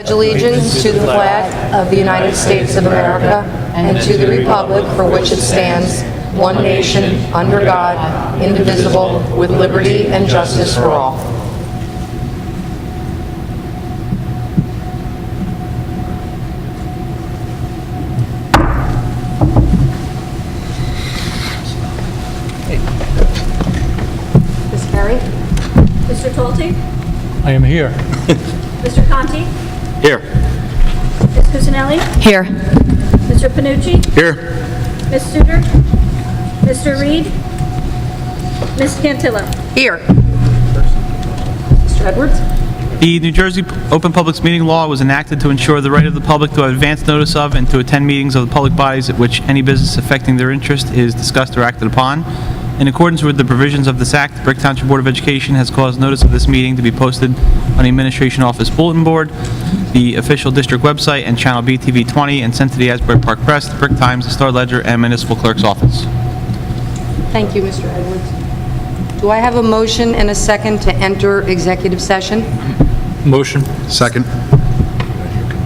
Pledge allegiance to the flag of the United States of America and to the republic for which it stands, one nation, under God, indivisible, with liberty and justice for all. Ms. Perry? Mr. Talty? I am here. Mr. Conti? Here. Ms. Cusinelli? Here. Mr. Panucci? Here. Ms. Suter? Mr. Reed? Ms. Cantillo? Here. Mr. Edwards? The New Jersey Open Publics Meeting Law was enacted to ensure the right of the public to have advance notice of and to attend meetings of the public bodies at which any business affecting their interest is discussed or acted upon. In accordance with the provisions of this act, the Brick Township Board of Education has caused notice of this meeting to be posted on the Administration Office Bulletin Board, the official district website, and Channel BTV 20, and sent to the Asbury Park Press, the Brick Times, the Star Ledger, and Municipal Clerk's Office. Thank you, Mr. Edwards. Do I have a motion and a second to enter executive session? Motion. Second.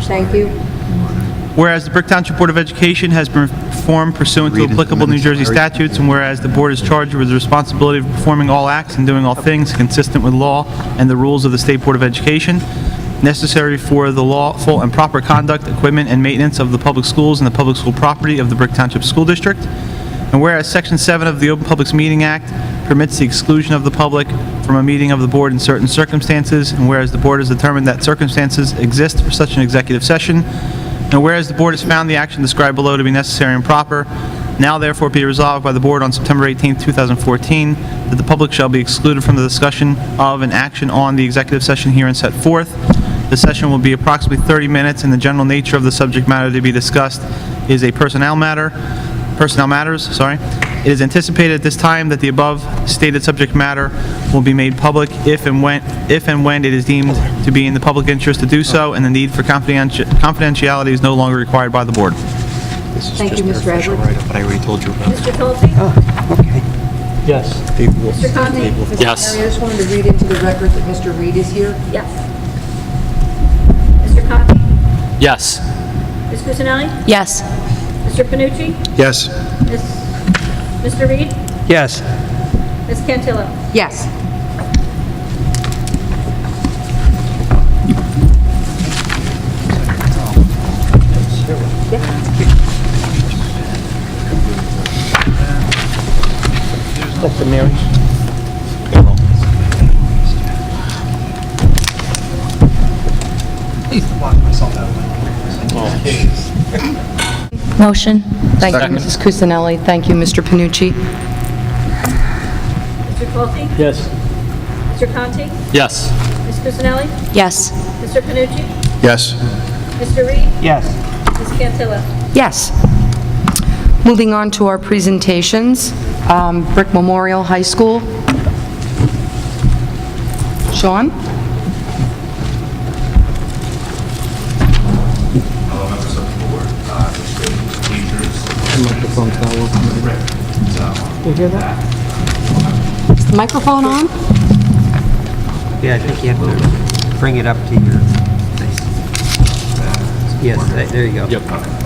Thank you. Whereas the Brick Township Board of Education has been formed pursuant to applicable New Jersey statutes, and whereas the board is charged with the responsibility of performing all acts and doing all things consistent with law and the rules of the State Board of Education, necessary for the lawful and proper conduct, equipment, and maintenance of the public schools and the public school property of the Brick Township School District, and whereas Section 7 of the Open Publics Meeting Act permits the exclusion of the public from a meeting of the board in certain circumstances, and whereas the board has determined that circumstances exist for such an executive session, and whereas the board has found the action described below to be necessary and proper, now therefore be resolved by the board on September 18, 2014, that the public shall be excluded from the discussion of and action on the executive session herein set forth. The session will be approximately 30 minutes, and the general nature of the subject matter to be discussed is a personnel matters. It is anticipated at this time that the above stated subject matter will be made public if and when it is deemed to be in the public interest to do so, and the need for confidentiality is no longer required by the board. Thank you, Mr. Edwards. But I already told you about it. Mr. Talty? Yes. Mr. Conti? Yes. I just wanted to read into the record that Mr. Reed is here. Yes. Mr. Conti? Yes. Ms. Cusinelli? Yes. Mr. Panucci? Yes. Mr. Reed? Yes. Ms. Cantillo? Yes. Dr. Mary. Motion. Thank you, Mrs. Cusinelli. Thank you, Mr. Panucci. Mr. Talty? Yes. Mr. Conti? Yes. Ms. Cusinelli? Yes. Mr. Panucci? Yes. Mr. Reed? Yes. Ms. Cantillo? Yes. Moving on to our presentations, Brick Memorial High School. Sean? Hello, members of the board, administrators, teachers. You hear that? Is the microphone on? Yeah, I think you have to bring it up to your face. Yes, there you go. Yep. Okay.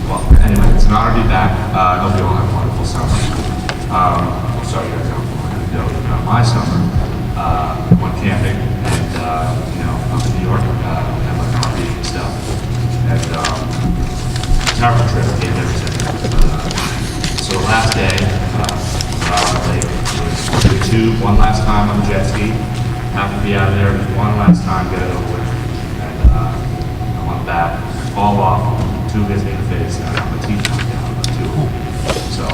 Well, anyway, it's an honor to be back. I hope you all have a wonderful summer. I'll start you guys out with an anecdote about my summer. Went camping and, up in New York, had my coffee and stuff. And, terrible trip, came everything. So the last day, out on the lake, was the tube one last time on the jet ski. Have to be out of there one last time, get it over with. And I'm on the back, fall off, tube hits me in the face, and I'm a teacher down on the tube. So,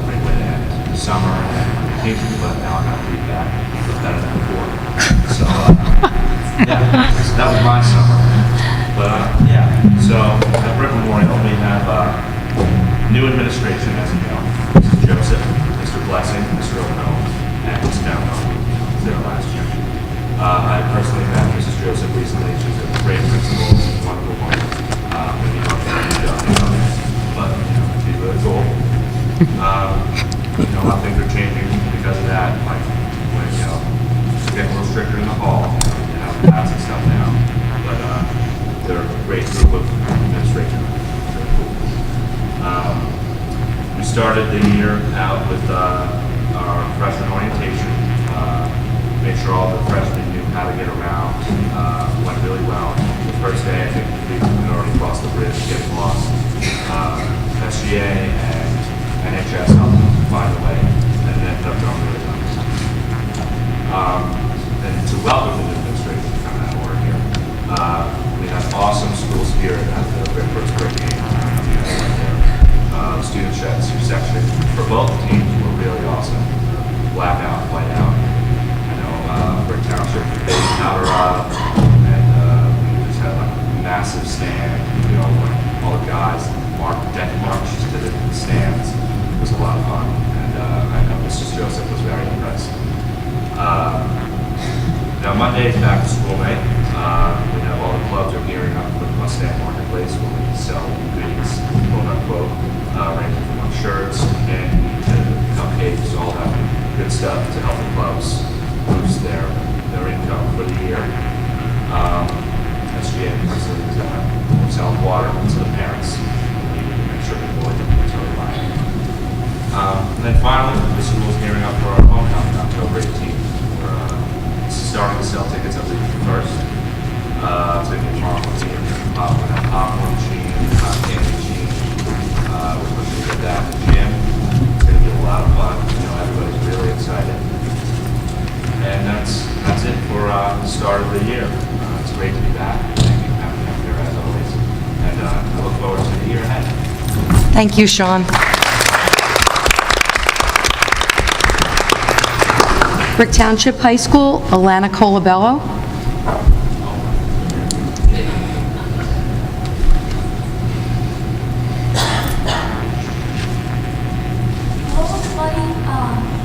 great way to end the summer and vacation, but now I got to be back. It's better than before. So, yeah, so that was my summer. But, yeah, so at Brick Memorial, we have new administration, as you know. Mr. Joseph, Mr. Blessing, Mr. O'Connell, and Ms. Downhill. There last year. I personally met Mrs. Joseph recently. She's a great principal, wonderful woman. Maybe not very young, but she's really cool. How things are changing because of that. Like when it's getting a little stricter in the hall, passing stuff now. But they're great group of administration. We started the year out with our freshman orientation. Made sure all the freshmen knew how to get around. Went really well. The first day, I think we had already crossed the bridge, getting lost. SGA and NHS helped find a way, and it ended up going really well. And to welcome the new administration, kind of out of order here. We had awesome school spirit at the very first break game. Student section for both teams were really awesome. Blackout, whiteout. I know Brick Township, they powder up, and we just had like a massive stand. You know, all the guys deck marched to the stands. It was a lot of fun, and I know Mrs. Joseph was very impressed. Now Monday is back to school day. We have all the clubs are gearing up for the Mustang Marketplace where we sell goodies, quote unquote, ranging from shirts, candy to cupcakes, all that good stuff to help the clubs boost their income for the year. SGA is selling water to the parents. Make sure the boys are totally lying. And then finally, the school is gearing up for our homecoming on October 18th. We're starting to sell tickets up to the 1st. It's going to be a fun team. We're going to have popcorn machine, candy machine. We're pushing to get that in the gym. It's going to be a lot of fun. You know, everybody's really excited. And that's it for the start of the year. It's great to be back. Thank you for having me up here as always. And I look forward to the year ahead. Thank you, Sean. Brick Township High School, Alana Colabello. Hello, everybody.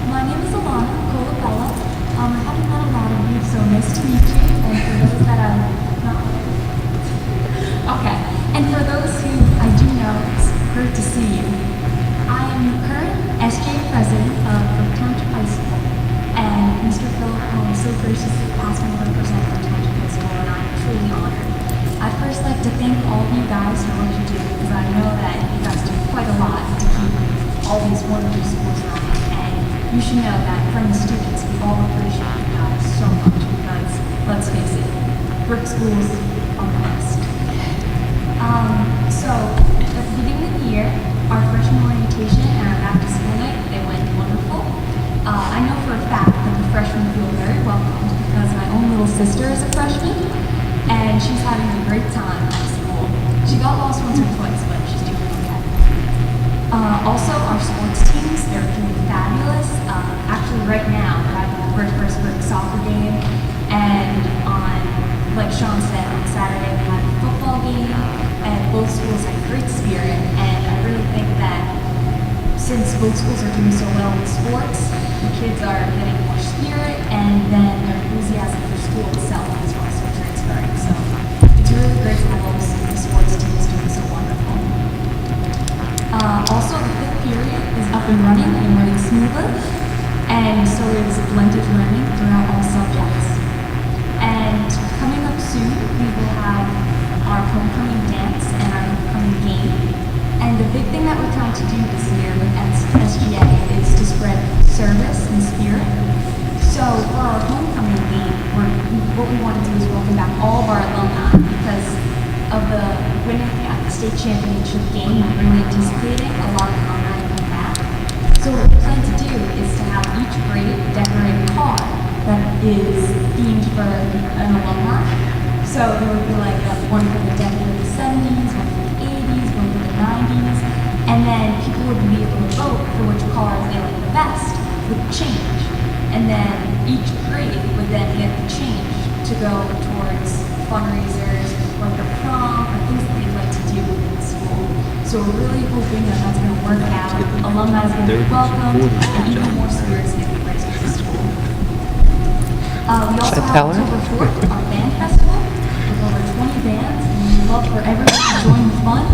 My name is Alana Colabella. I haven't met a lot of you, so nice to meet you. And for those that I'm not, okay. And for those who I do know, it's great to see you. I am the current SJ president of Brick Township High School, and Mr. Phillip so graciously asked me to represent Brick Township High School, and I'm truly honored. I'd first like to thank all of you guys for what you do, because I know that you guys do quite a lot to keep all these wonderful schools running, and you should know that from the students, we all appreciate you guys so much, because let's face it, brick schools are the best. So, at the beginning of the year, our freshman orientation and our back to school night, they went wonderful. I know for a fact that the freshmen feel very welcomed because my own little sister is a freshman, and she's having a great time at school. She got lost once or twice, but she's doing okay. Also, our sports teams, they're doing fabulous. Actually, right now, we're having the first brick soccer game, and like Sean said, on Saturday we had a football game, and both schools had great spirit, and I really think that since both schools are doing so well in sports, the kids are getting more spirit, and then their enthusiasm for school itself is also transferring. So it's really great to have all the sports teams doing so wonderful. Also, the fifth period is up and running and running smoothly, and so is blended learning throughout all subjects. And coming up soon, we will have our homecoming dance and our homecoming game. And the big thing that we're trying to do this year with SGA is to spread service and spirit. So for our homecoming game, what we want to do is welcome back all of our alumni because of the winning at the state championship game. We're really anticipating a lot of alumni coming back. So what we plan to do is to have each grade decorate a car that is themed for an alumni. So there would be like one for the decade of the 70s, one for the 80s, one for the 90s, and then people would be able to vote for which cars they like the best with change. And then each grade would then get the change to go towards fundraisers, like the prom, or things that they'd like to do in the school. So we're really hoping that that's going to work out. Alumni is going to be welcomed, and even more spirits going to be raised in the school. We also have October 4th, our band festival, with over 20 bands, and we'd love for everyone to join the fun.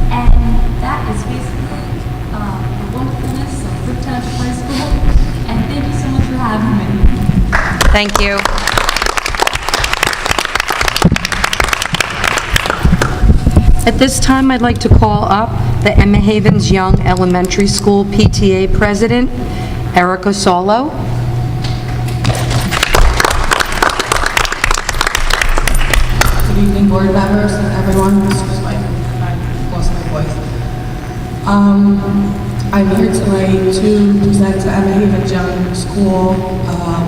And that is basically the wonderfulness of Brick Township High School. And thank you so much for having me. Thank you. At this time, I'd like to call up the Emma Havens Young Elementary School PTA President, Erica Solo. Good evening, board members and everyone. Excuse me, I lost my voice. I'm here tonight to present to Emma Havens Young School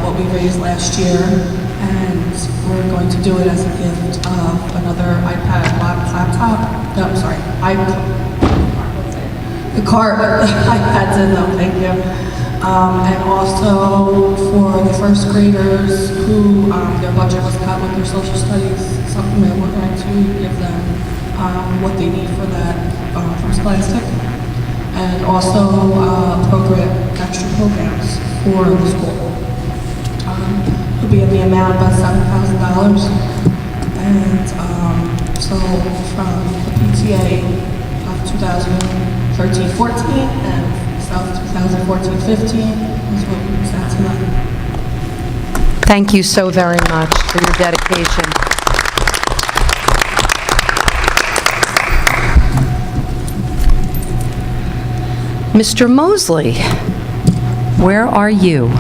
what we raised last year, and we're going to do it as a gift of another laptop. No, I'm sorry, the cart with the iPads in them. Thank you. And also for the first graders who their budget was cut with their social studies supplement, we're going to give them what they need for that from Scholastic. And also extra programs for the school. It'll be in the amount of $7,000. And so from the PTA of 2013-14 and South 2014-15 is what we present tonight. Thank you so very much for your dedication. Mr. Mosley, where are you?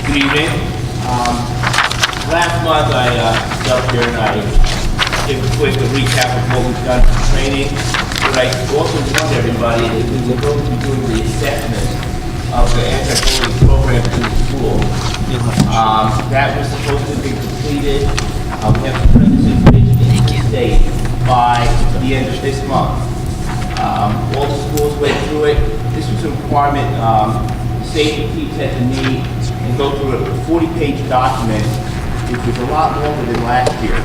Good evening. Last month I was up here and I gave a quick recap of what we've done for training. But I also warned everybody that we were going to be doing the assessment of the anti-bullying program in the school. That was supposed to be completed. We have to put this information in the state by the end of this month. All the schools went through it. This was a requirement safety teams had to meet and go through a 40-page document, which was a lot longer than last year.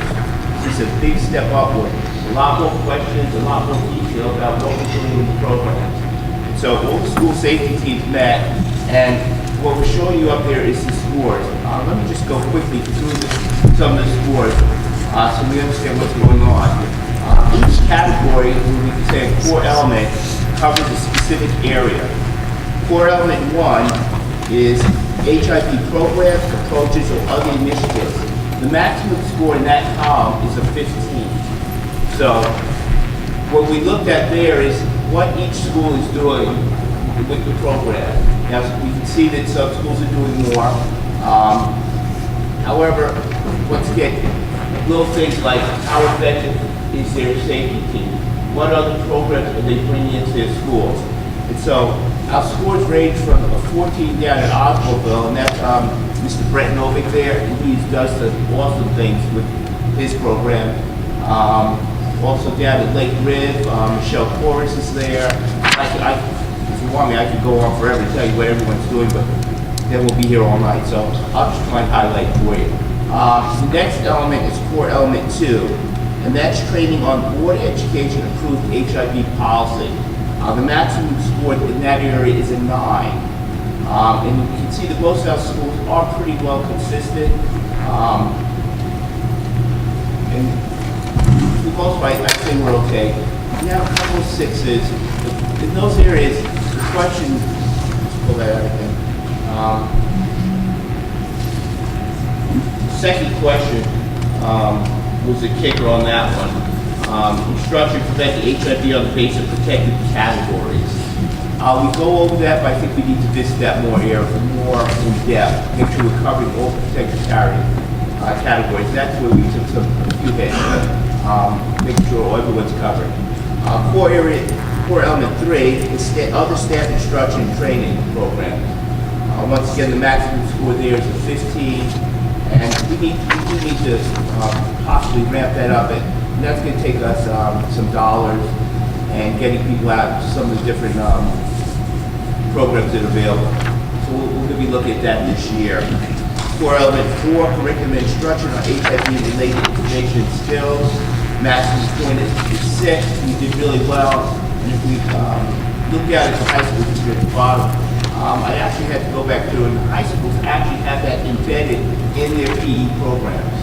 This is a big step upward. A lot more questions, a lot more detail about what we're doing with the program. And so all the school safety teams met, and what we're showing you up there is the scores. Let me just go quickly through some of the scores so we understand what's going on. Each category, we can say a core element, covers a specific area. Core element 1 is HIP programs, approaches, or other initiatives. The maximum score in that column is a 15. So what we looked at there is what each school is doing with the program. Now, we can see that some schools are doing more. However, once again, little things like how effective is their safety team? What other programs are they bringing into their schools? And so our scores range from a 14 down at Oswaldville, and that's Mr. Brett Novick there, and he does some awesome things with his program. Also down at Lake Riv, Michelle Porras is there. If you want me, I could go on forever to tell you what everyone's doing, but then we'll be here all night, so I'll just try and highlight for you. The next element is core element 2, and that's training on board education approved HIV policy. The maximum score in that area is a 9. And you can see that most of our schools are pretty well consistent. And for the most part, I think we're okay. We have a couple of 6s. In those areas, the question, let's pull that out again. The second question was the kicker on that one. Instruction to prevent the HIV on the basis of protected categories. We go over that, but I think we need to visit that more here, more in depth. Make sure we're covering all protected categories. That's where we took a few hits. Making sure everyone's covered. Core element 3 is other staff instruction and training programs. Once again, the maximum score there is a 15, and we do need to possibly ramp that up. And that's going to take us some dollars and getting people out to some of the different programs that are available. So we're going to be looking at that this year. Core element 4, curriculum instruction on HIV-related information and skills. Maximum point is 6. We did really well. And if we look at it in high school, which is at the bottom, I actually had to go back through, and high schools actually have that embedded in their PE programs.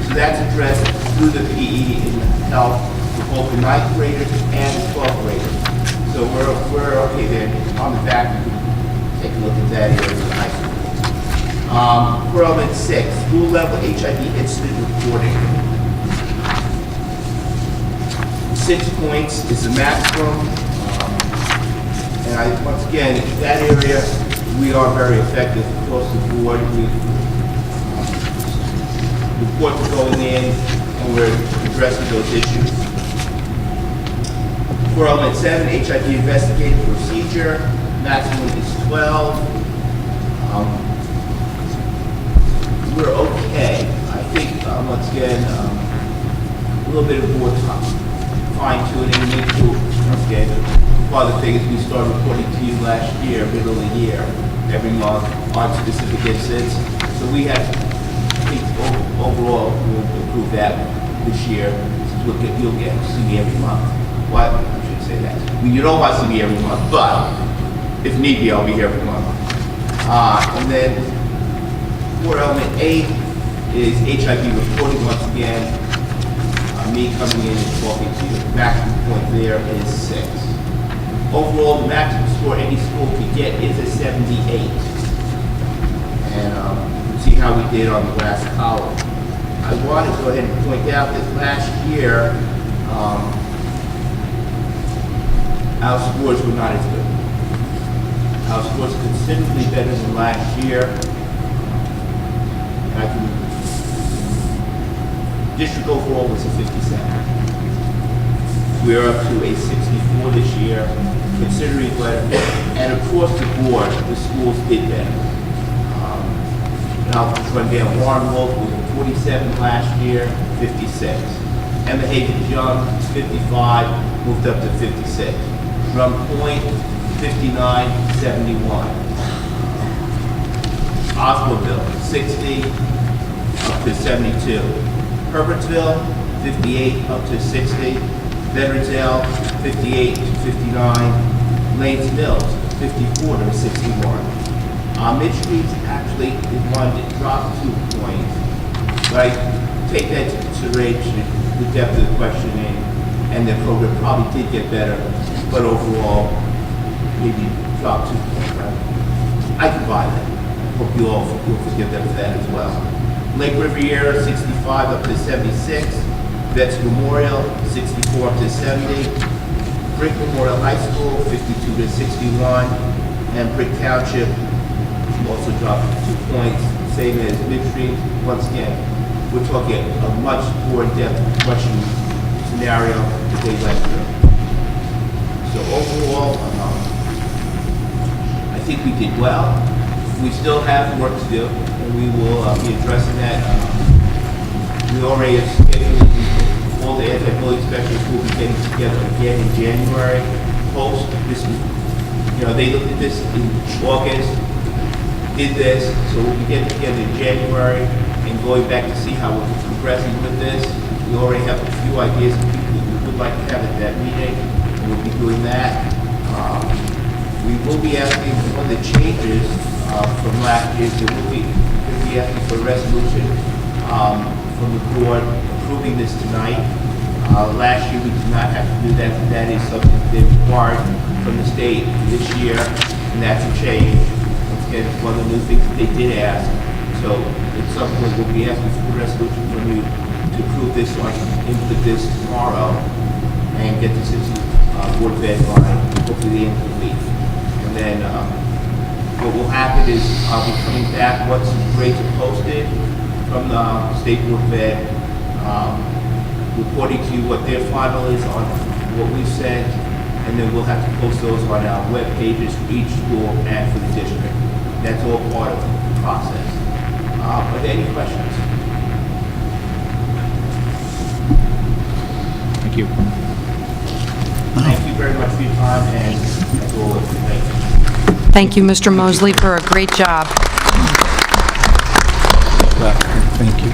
So that's addressed through the PE in health, both the ninth graders and the 12th graders. So we're okay there. On the back, you can take a look at that area of the high school. For element 6, school level HIV incident reporting. 6 points is the maximum. And once again, that area, we are very effective across the board. Reports are going in, and we're addressing those issues. For element 7, HIV investigative procedure, maximum is 12. We're okay. I think, once again, a little bit of more fine tuning, once again, part of the thing is we started reporting to you last year, middle of the year, every month on specific incidents. So we have, I think overall, we'll improve that this year. You'll get to see me every month. What? I should say that. You don't want to see me every month, but if need be, I'll be here every month. And then for element 8 is HIV reporting once again. Me coming in and talking to you. The maximum point there is 6. Overall, the maximum score any school could get is a 78. And you can see how we did on the last column. I want to go ahead and point out that last year, our scores were not as good. Our scores are considerably better than last year. And I can, district overall was a 57. We're up to a 64 this year, considering better. And across the board, the schools did better. And I'll run down Warren Wolf was 47 last year, 56. Emma Havens Young, 55, moved up to 56. Drum Point, 59, 71. Oswaldville, 60, up to 72. Herbertsville, 58, up to 60. Veterans 58 to 59. Lanes Mills, 54 to 61. Mid-Street's actually wanted to drop 2 points. But I take that into consideration, the depth of the questioning, and the program probably did get better, but overall, maybe drop 2 points, right? I can buy that. Hope you all will forgive them for that as well. Lake Riviera, 65 up to 76. Vets Memorial, 64 up to 70. Brick Memorial High School, 52 to 61. And Brick Township also dropped 2 points, same as Midstream. Once again, we're talking a much more in-depth question scenario that they went through. So overall, I think we did well. We still have work to do, and we will be addressing that. We already have scheduled all the anti-bullying specialists will be getting together again in January. Post this, they looked at this in August, did this, so we'll be getting together in January and going back to see how we're progressing with this. We already have a few ideas of people we would like to have at that meeting, and we'll be doing that. We will be asking one of the changes from last year. We'll be asking for a resolution from the board approving this tonight. Last year we did not have to do that, but that is something they required from the state this year, and that's a change. Once again, it's one of the new things that they did ask. So at some point we'll be asking for a resolution from you to approve this or input this tomorrow and get this into Board of Ed by hopefully the end of the week. And then what will happen is I'll be coming back once the grades are posted from the State Board of Ed, reporting to you what their final is on what we've sent, and then we'll have to post those on our web pages for each school and for the district. That's all part of the process. Are there any questions? Thank you. Thank you very much for your time, and that's all. Thank you. Thank you, Mr. Mosley, for a great job. Thank you.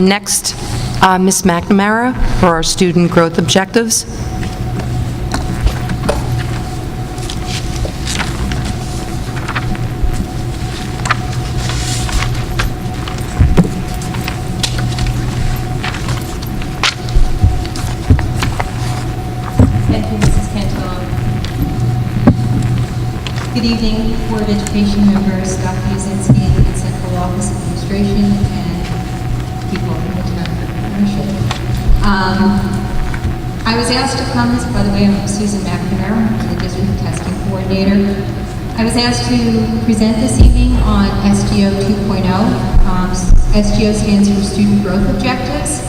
Next, Ms. McNamara for our student growth objectives. Good evening, Board of Education members, Dr. Yazinski, and Central Office Administration, and people in the town ownership. I was asked to come, by the way, I'm Susan McNamara, I'm the District Testing Coordinator. I was asked to present this evening on SGO 2.0. SGO stands for Student Growth Objectives,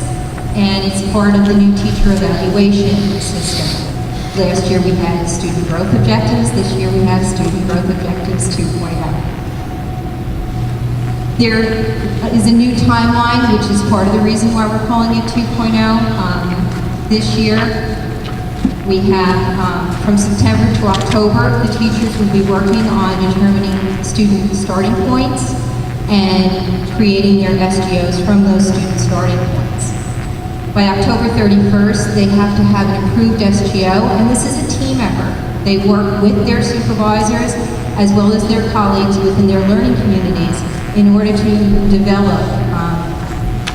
and it's part of the new teacher evaluation system. Last year we had Student Growth Objectives, this year we have Student Growth Objectives 2.0. There is a new timeline, which is part of the reason why we're calling it 2.0. This year, we have from September to October, the teachers will be working on determining student starting points and creating their SGOs from those student starting points. By October 31st, they have to have an approved SGO, and this is a team effort. They work with their supervisors as well as their colleagues within their learning communities in order to develop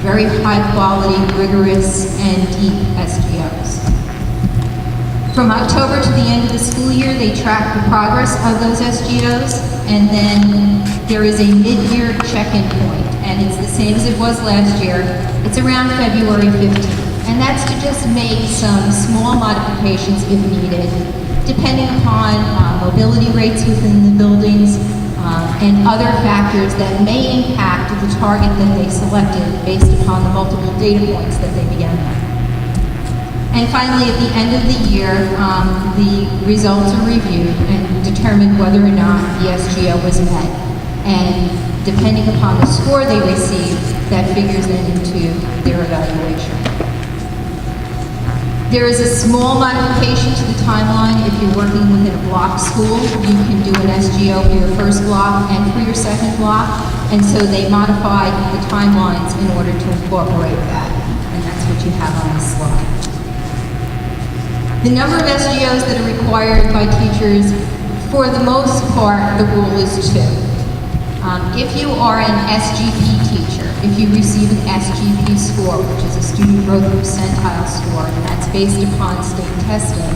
very high quality, rigorous, and deep SGOs. From October to the end of the school year, they track the progress of those SGOs, and then there is a mid-year check-in point, and it's the same as it was last year. It's around February 15th, and that's to just make some small modifications if needed, depending upon mobility rates within the buildings, and other factors that may impact the target that they selected based upon the multiple data points that they began with. And finally, at the end of the year, the results are reviewed and determined whether or not the SGO was met. And depending upon the score they received, that figures then into their evaluation. There is a small modification to the timeline. If you're working within a block school, you can do an SGO for your first block and for your second block. And so they modified the timelines in order to incorporate that. And that's what you have on this slide. The number of SGOs that are required by teachers, for the most part, the rule is 2. If you are an SGP teacher, if you receive an SGP score, which is a student growth percentile score, and that's based upon state testing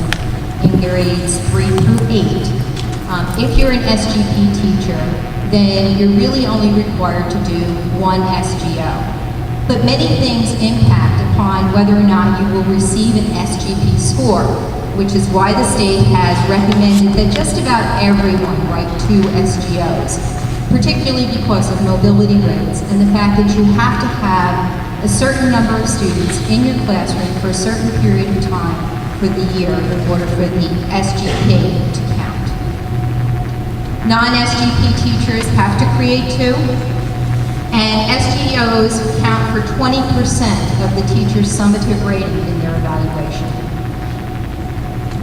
in grades 3 through 8, if you're an SGP teacher, then you're really only required to do 1 SGO. But many things impact upon whether or not you will receive an SGP score, which is why the state has recommended that just about everyone write 2 SGOs, particularly because of mobility rates and the fact that you have to have a certain number of students in your classroom for a certain period of time for the year in order for the SGP to count. Non-SGP teachers have to create 2, and SGOs count for 20% of the teacher's summative rating in their evaluation.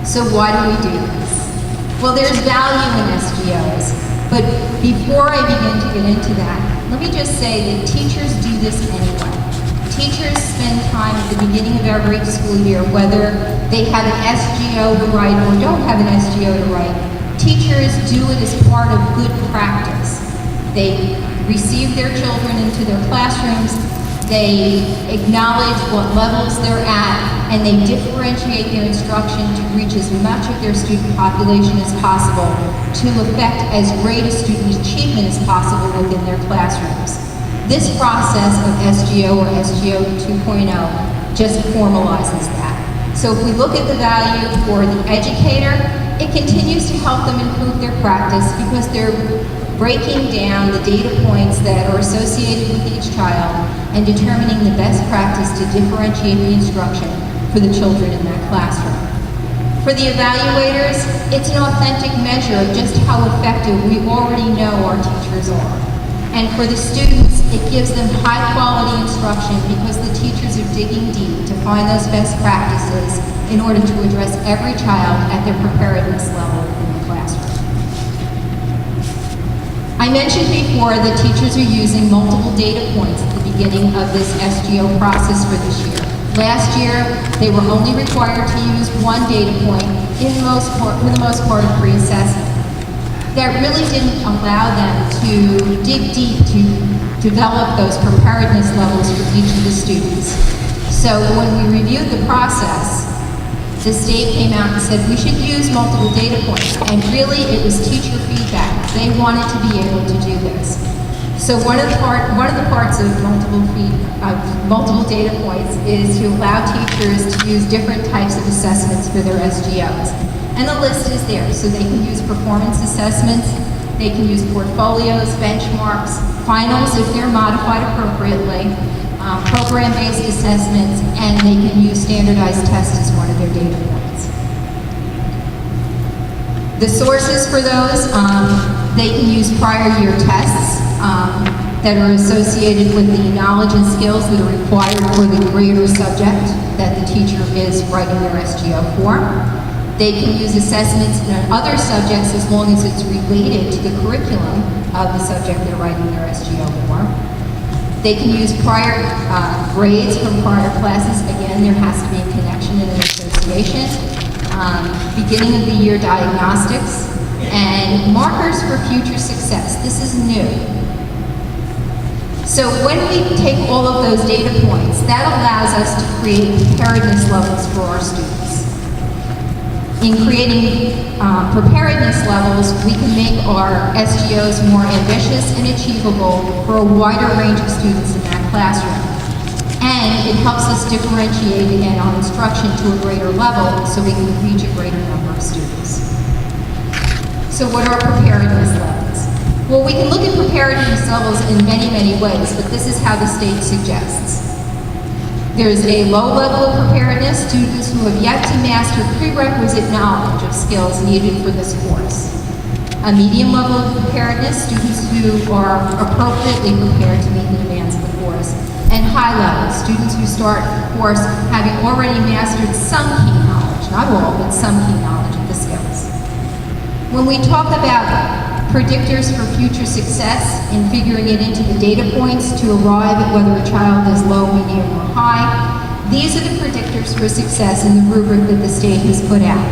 So why do we do this? Well, there's value in SGOs, but before I begin to get into that, let me just say that teachers do this anyway. Teachers spend time at the beginning of every school year, whether they have an SGO to write or don't have an SGO to write. Teachers do it as part of good practice. They receive their children into their classrooms, they acknowledge what levels they're at, and they differentiate their instruction to reach as much of their student population as possible to affect as great a student achievement as possible within their classrooms. This process of SGO or SGO 2.0 just formalizes that. So if we look at the value for the educator, it continues to help them improve their practice because they're breaking down the data points that are associated with each child and determining the best practice to differentiate the instruction for the children in that classroom. For the evaluators, it's an authentic measure of just how effective we already know our teachers are. And for the students, it gives them high quality instruction because the teachers are digging deep to find those best practices in order to address every child at their preparedness level in the classroom. I mentioned before that teachers are using multiple data points at the beginning of this SGO process for this year. Last year, they were only required to use 1 data point for the most part of pre-assessment. That really didn't allow them to dig deep to develop those preparedness levels for each of the students. So when we reviewed the process, the state came out and said we should use multiple data points, and really it was teacher feedback. They wanted to be able to do this. So one of the parts of multiple data points is to allow teachers to use different types of assessments for their SGOs. And the list is there, so they can use performance assessments, they can use portfolios, benchmarks, finals if they're modified appropriately, program-based assessments, and they can use standardized tests as one of their data points. The sources for those, they can use prior year tests that are associated with the knowledge and skills that are required for the grade or subject that the teacher is writing their SGO for. They can use assessments in other subjects as long as it's related to the curriculum of the subject they're writing their SGO for. They can use prior grades from prior classes. Again, there has to be a connection and an association. Beginning of the year diagnostics, and markers for future success. This is new. So when we take all of those data points, that allows us to create preparedness levels for our students. In creating preparedness levels, we can make our SGOs more ambitious and achievable for a wider range of students in that classroom. And it helps us differentiate, again, our instruction to a greater level so we can reach a greater number of students. So what are preparedness levels? Well, we can look at preparedness levels in many, many ways, but this is how the state suggests. There's a low level of preparedness, students who have yet to master prerequisite knowledge of skills needed for this course. A medium level of preparedness, students who are appropriately prepared to meet the demands of the course. And high level, students who start the course having already mastered some key knowledge, not all, but some key knowledge of the skills. When we talk about predictors for future success in figuring it into the data points to arrive at whether a child is low, medium, or high, these are the predictors for success in the rubric that the state has put out.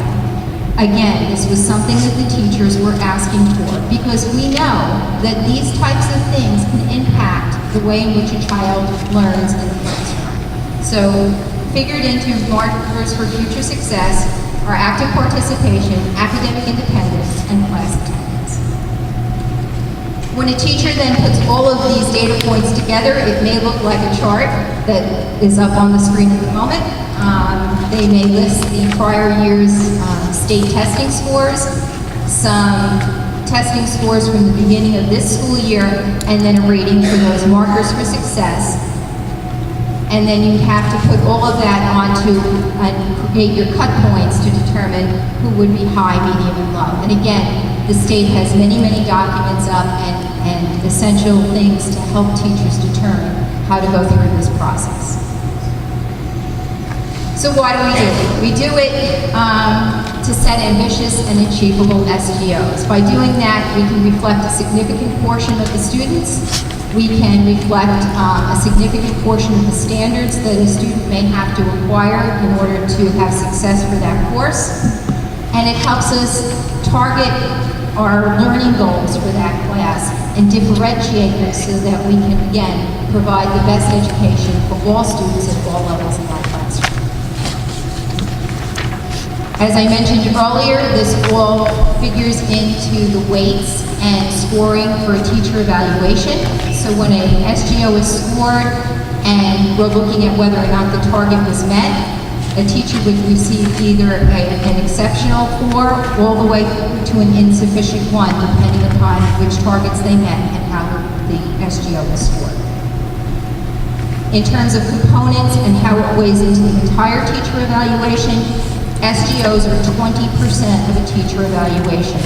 Again, this was something that the teachers were asking for because we know that these types of things can impact the way in which a child learns in the classroom. So, figured into markers for future success are active participation, academic independence, and class attendance. When a teacher then puts all of these data points together, it may look like a chart that is up on the screen at the moment. They may list the prior year's state testing scores, some testing scores from the beginning of this school year, and then a rating for those markers for success. And then you have to put all of that onto and create your cut points to determine who would be high, medium, and low. And again, the state has many, many documents up and essential things to help teachers determine how to go through this process. So why do we do it? We do it to set ambitious and achievable SGOs. By doing that, we can reflect a significant portion of the students. We can reflect a significant portion of the standards that a student may have to acquire in order to have success for that course. And it helps us target our learning goals for that class and differentiate them so that we can, again, provide the best education for all students at all levels in that classroom. As I mentioned earlier, this all figures into the weights and scoring for a teacher evaluation. So when an SGO is scored and we're looking at whether or not the target was met, a teacher would receive either an exceptional 4 all the way to an insufficient 1, depending upon which targets they met and how the SGO was scored. In terms of components and how it weighs into the entire teacher evaluation, SGOs are 20% of a teacher evaluation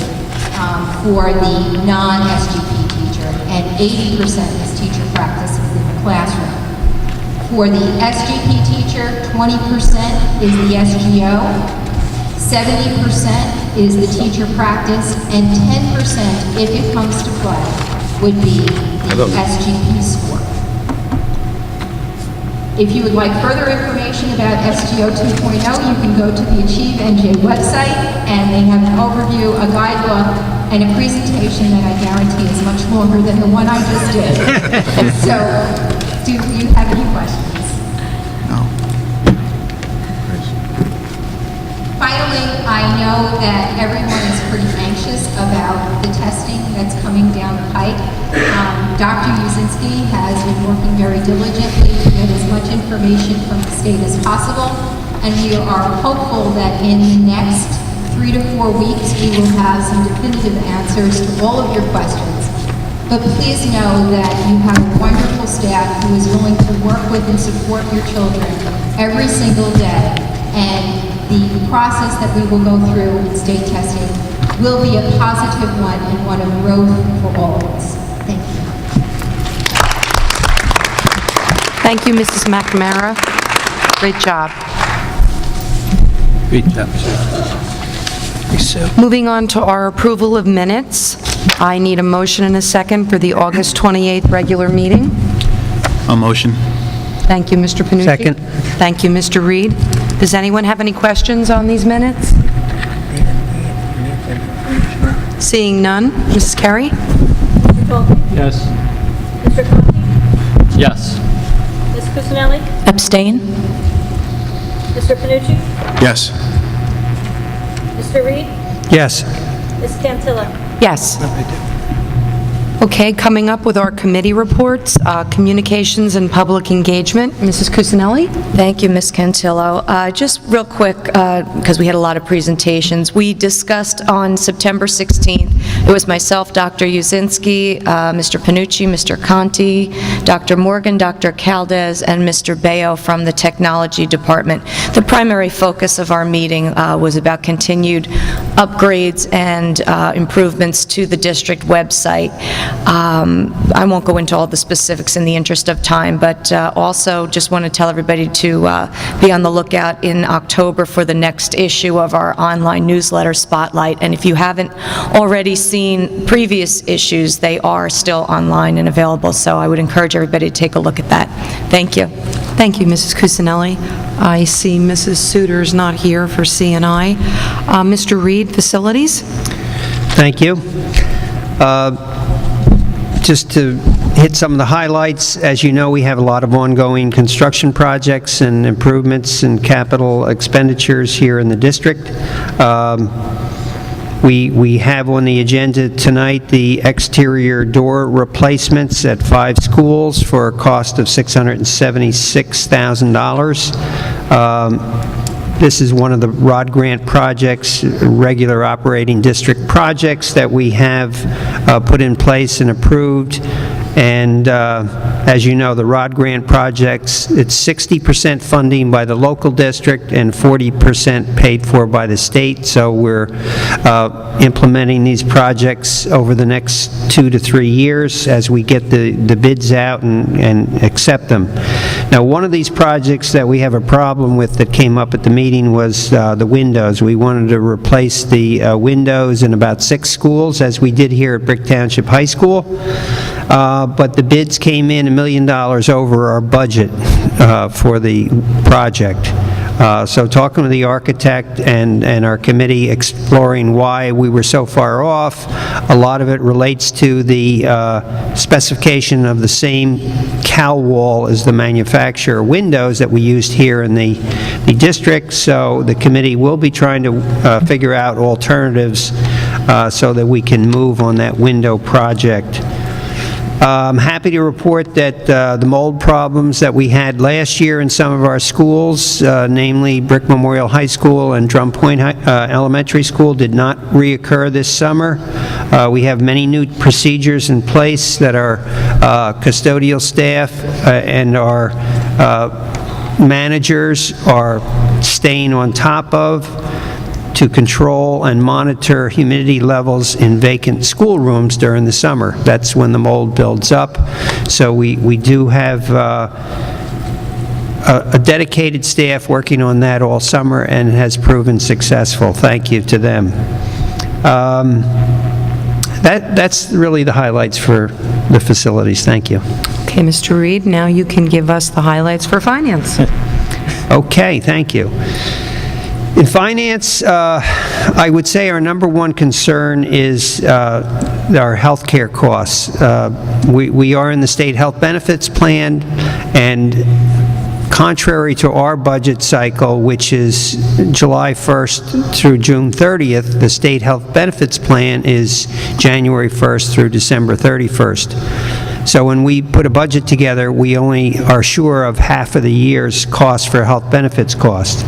for the non-SGP teacher, and 80% is teacher practice within the classroom. For the SGP teacher, 20% is the SGO, 70% is the teacher practice, and 10%, if it comes to play, would be the SGP score. If you would like further information about SGO 2.0, you can go to the Achieve NJ website, and they have an overview, a guidebook, and a presentation that I guarantee is much longer than the one I just did. So, do you have any questions? No. Finally, I know that everyone is pretty anxious about the testing that's coming down the pike. Dr. Uzinski has been working very diligently to get as much information from the state as possible, and we are hopeful that in the next 3 to 4 weeks, we will have some definitive answers to all of your questions. But please know that you have a wonderful staff who is willing to work with and support your children every single day. And the process that we will go through in state testing will be a positive one and one of growth for all of us. Thank you. Thank you, Mrs. McNamara. Great job. Great job, Sue. Moving on to our approval of minutes. I need a motion and a second for the August 28th regular meeting. A motion. Thank you, Mr. Panucci. Second. Thank you, Mr. Reed. Does anyone have any questions on these minutes? Seeing none, Mrs. Carey? Mr. Tolkien? Yes. Mr. Conti? Yes. Ms. Cusinelli? Abstain? Mr. Panucci? Yes. Mr. Reed? Yes. Ms. Cantilla? Yes. Okay, coming up with our committee reports, communications and public engagement. Mrs. Cusinelli? Thank you, Ms. Cantillo. Just real quick, because we had a lot of presentations, we discussed on September 16th, it was myself, Dr. Uzinski, Mr. Panucci, Mr. Conti, Dr. Morgan, Dr. Caldez, and Mr. Bayo from the Technology Department. The primary focus of our meeting was about continued upgrades and improvements to the district website. I won't go into all the specifics in the interest of time, but also just want to tell everybody to be on the lookout in October for the next issue of our online newsletter, Spotlight. And if you haven't already seen previous issues, they are still online and available, so I would encourage everybody to take a look at that. Thank you. Thank you, Mrs. Cusinelli. I see Mrs. Suter's not here for CNI. Mr. Reed, facilities? Thank you. Just to hit some of the highlights, as you know, we have a lot of ongoing construction projects and improvements and capital expenditures here in the district. We have on the agenda tonight the exterior door replacements at 5 schools for a cost of $676,000. This is one of the ROD grant projects, regular operating district projects that we have put in place and approved. And as you know, the ROD grant projects, it's 60% funding by the local district and 40% paid for by the state. So we're implementing these projects over the next 2 to 3 years as we get the bids out and accept them. Now, one of these projects that we have a problem with that came up at the meeting was the windows. We wanted to replace the windows in about 6 schools, as we did here at Brick Township High School. But the bids came in $1 million over our budget for the project. So talking with the architect and our committee, exploring why we were so far off, a lot of it relates to the specification of the same cowl wall as the manufacturer windows that we used here in the district. So the committee will be trying to figure out alternatives so that we can move on that window project. I'm happy to report that the mold problems that we had last year in some of our schools, namely Brick Memorial High School and Drum Point Elementary School, did not reoccur this summer. We have many new procedures in place that our custodial staff and our managers are staying on top of to control and monitor humidity levels in vacant schoolrooms during the summer. That's when the mold builds up. So we do have a dedicated staff working on that all summer, and it has proven successful. Thank you to them. That's really the highlights for the facilities. Thank you. Okay, Mr. Reed, now you can give us the highlights for finance. Okay, thank you. In finance, I would say our number one concern is our health care costs. We are in the state health benefits plan, and contrary to our budget cycle, which is July 1st through June 30th, the state health benefits plan is January 1st through December 31st. So when we put a budget together, we only are sure of half of the year's cost for health benefits cost.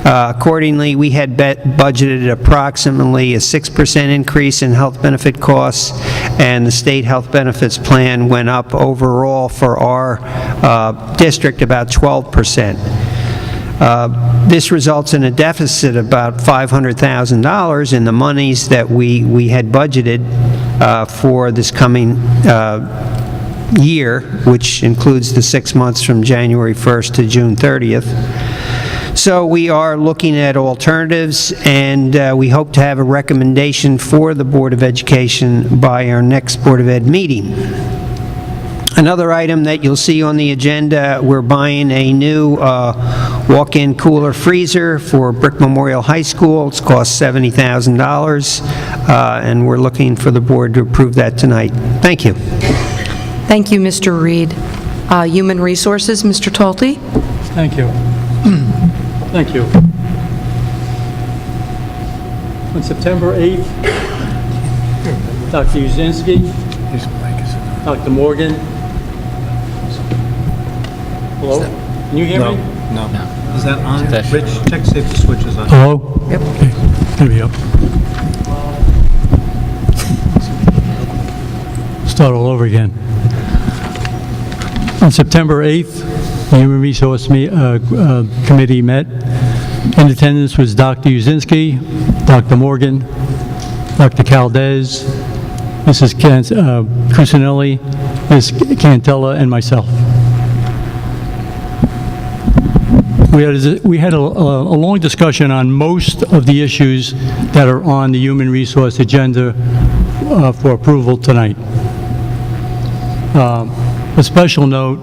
Accordingly, we had budgeted approximately a 6% increase in health benefit costs, and the state health benefits plan went up overall for our district about 12%. This results in a deficit of about $500,000 in the monies that we had budgeted for this coming year, which includes the 6 months from January 1st to June 30th. So we are looking at alternatives, and we hope to have a recommendation for the Board of Education by our next Board of Ed meeting. Another item that you'll see on the agenda, we're buying a new walk-in cooler freezer for Brick Memorial High School. It's cost $70,000, and we're looking for the board to approve that tonight. Thank you. Thank you, Mr. Reed. Human Resources, Mr. Talty? Thank you. Thank you. On September 8th, Dr. Uzinski, Dr. Morgan. Hello? Can you hear me? No. Is that on? Rich, check see if the switch is on. Hello? Yep. Okay. There we go. Start all over again. On September 8th, the Human Resource Committee met. In attendance was Dr. Uzinski, Dr. Morgan, Dr. Caldez, Mrs. Cusinelli, Ms. Cantella, and myself. We had a long discussion on most of the issues that are on the Human Resource agenda for approval tonight. A special note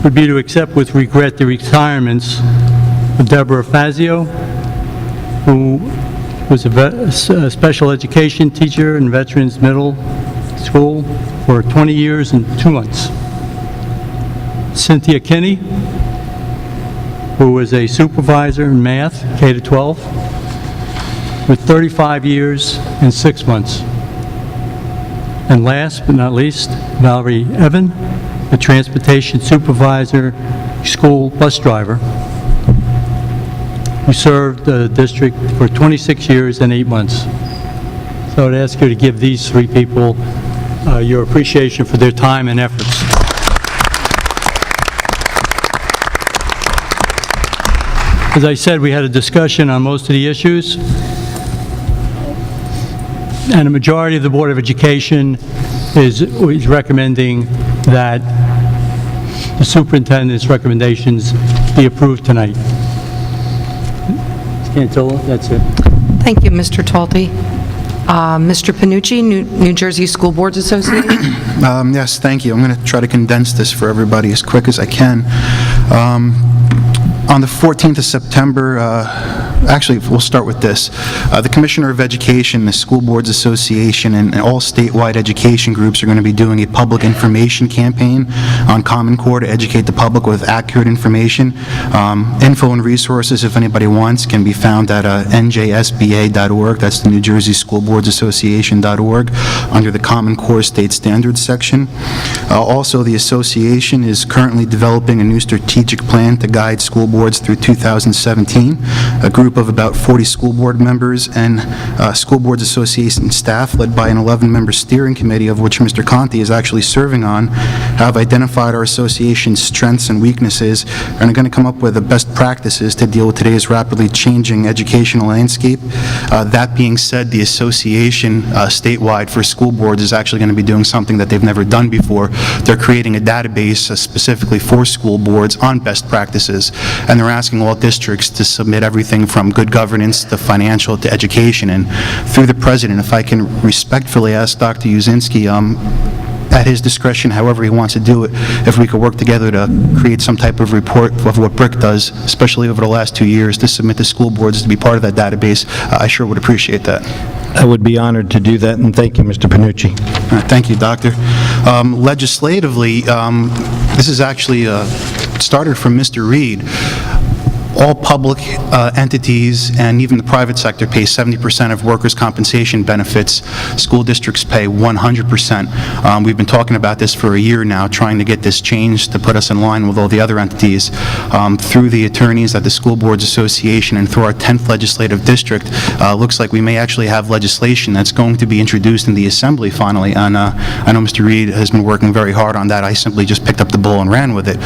would be to accept with regret the retirements of Deborah Fazio, who was a special education teacher in Veterans Middle School for 20 years and 2 months. Cynthia Kinney, who was a supervisor in math, K-12, with 35 years and 6 months. And last but not least, Valerie Evan, a transportation supervisor, school bus driver, who served the district for 26 years and 8 months. So I'd ask you to give these 3 people your appreciation for their time and efforts. As I said, we had a discussion on most of the issues, and a majority of the Board of Education is recommending that the superintendent's recommendations be approved tonight. Ms. Cantilla, that's it. Thank you, Mr. Talty. Mr. Panucci, New Jersey School Boards Association? Yes, thank you. I'm going to try to condense this for everybody as quick as I can. On the 14th of September, actually, we'll start with this. The Commissioner of Education, the School Boards Association, and all statewide education groups are going to be doing a public information campaign on Common Core to educate the public with accurate information. Info and resources, if anybody wants, can be found at njsba.org. That's the New Jersey School Boards Association.org, under the Common Core State Standards section. Also, the association is currently developing a new strategic plan to guide school boards through 2017. A group of about 40 school board members and School Boards Association staff, led by an 11-member steering committee, of which Mr. Conti is actually serving on, have identified our association's strengths and weaknesses and are going to come up with the best practices to deal with today's rapidly changing educational landscape. That being said, the association statewide for school boards is actually going to be doing something that they've never done before. They're creating a database specifically for school boards on best practices, and they're asking all districts to submit everything from good governance to financial to education. And through the president, if I can respectfully ask Dr. Uzinski, at his discretion, however he wants to do it, if we could work together to create some type of report of what BRIC does, especially over the last 2 years, to submit to school boards to be part of that database, I sure would appreciate that. I would be honored to do that, and thank you, Mr. Panucci. Thank you, Doctor. Legislatively, this is actually started from Mr. Reed, all public entities and even the private sector pay 70% of workers' compensation benefits. School districts pay 100%. We've been talking about this for a year now, trying to get this changed to put us in line with all the other entities. Through the attorneys at the School Boards Association and through our 10th legislative district, looks like we may actually have legislation that's going to be introduced in the Assembly finally. And I know Mr. Reed has been working very hard on that. I simply just picked up the ball and ran with it.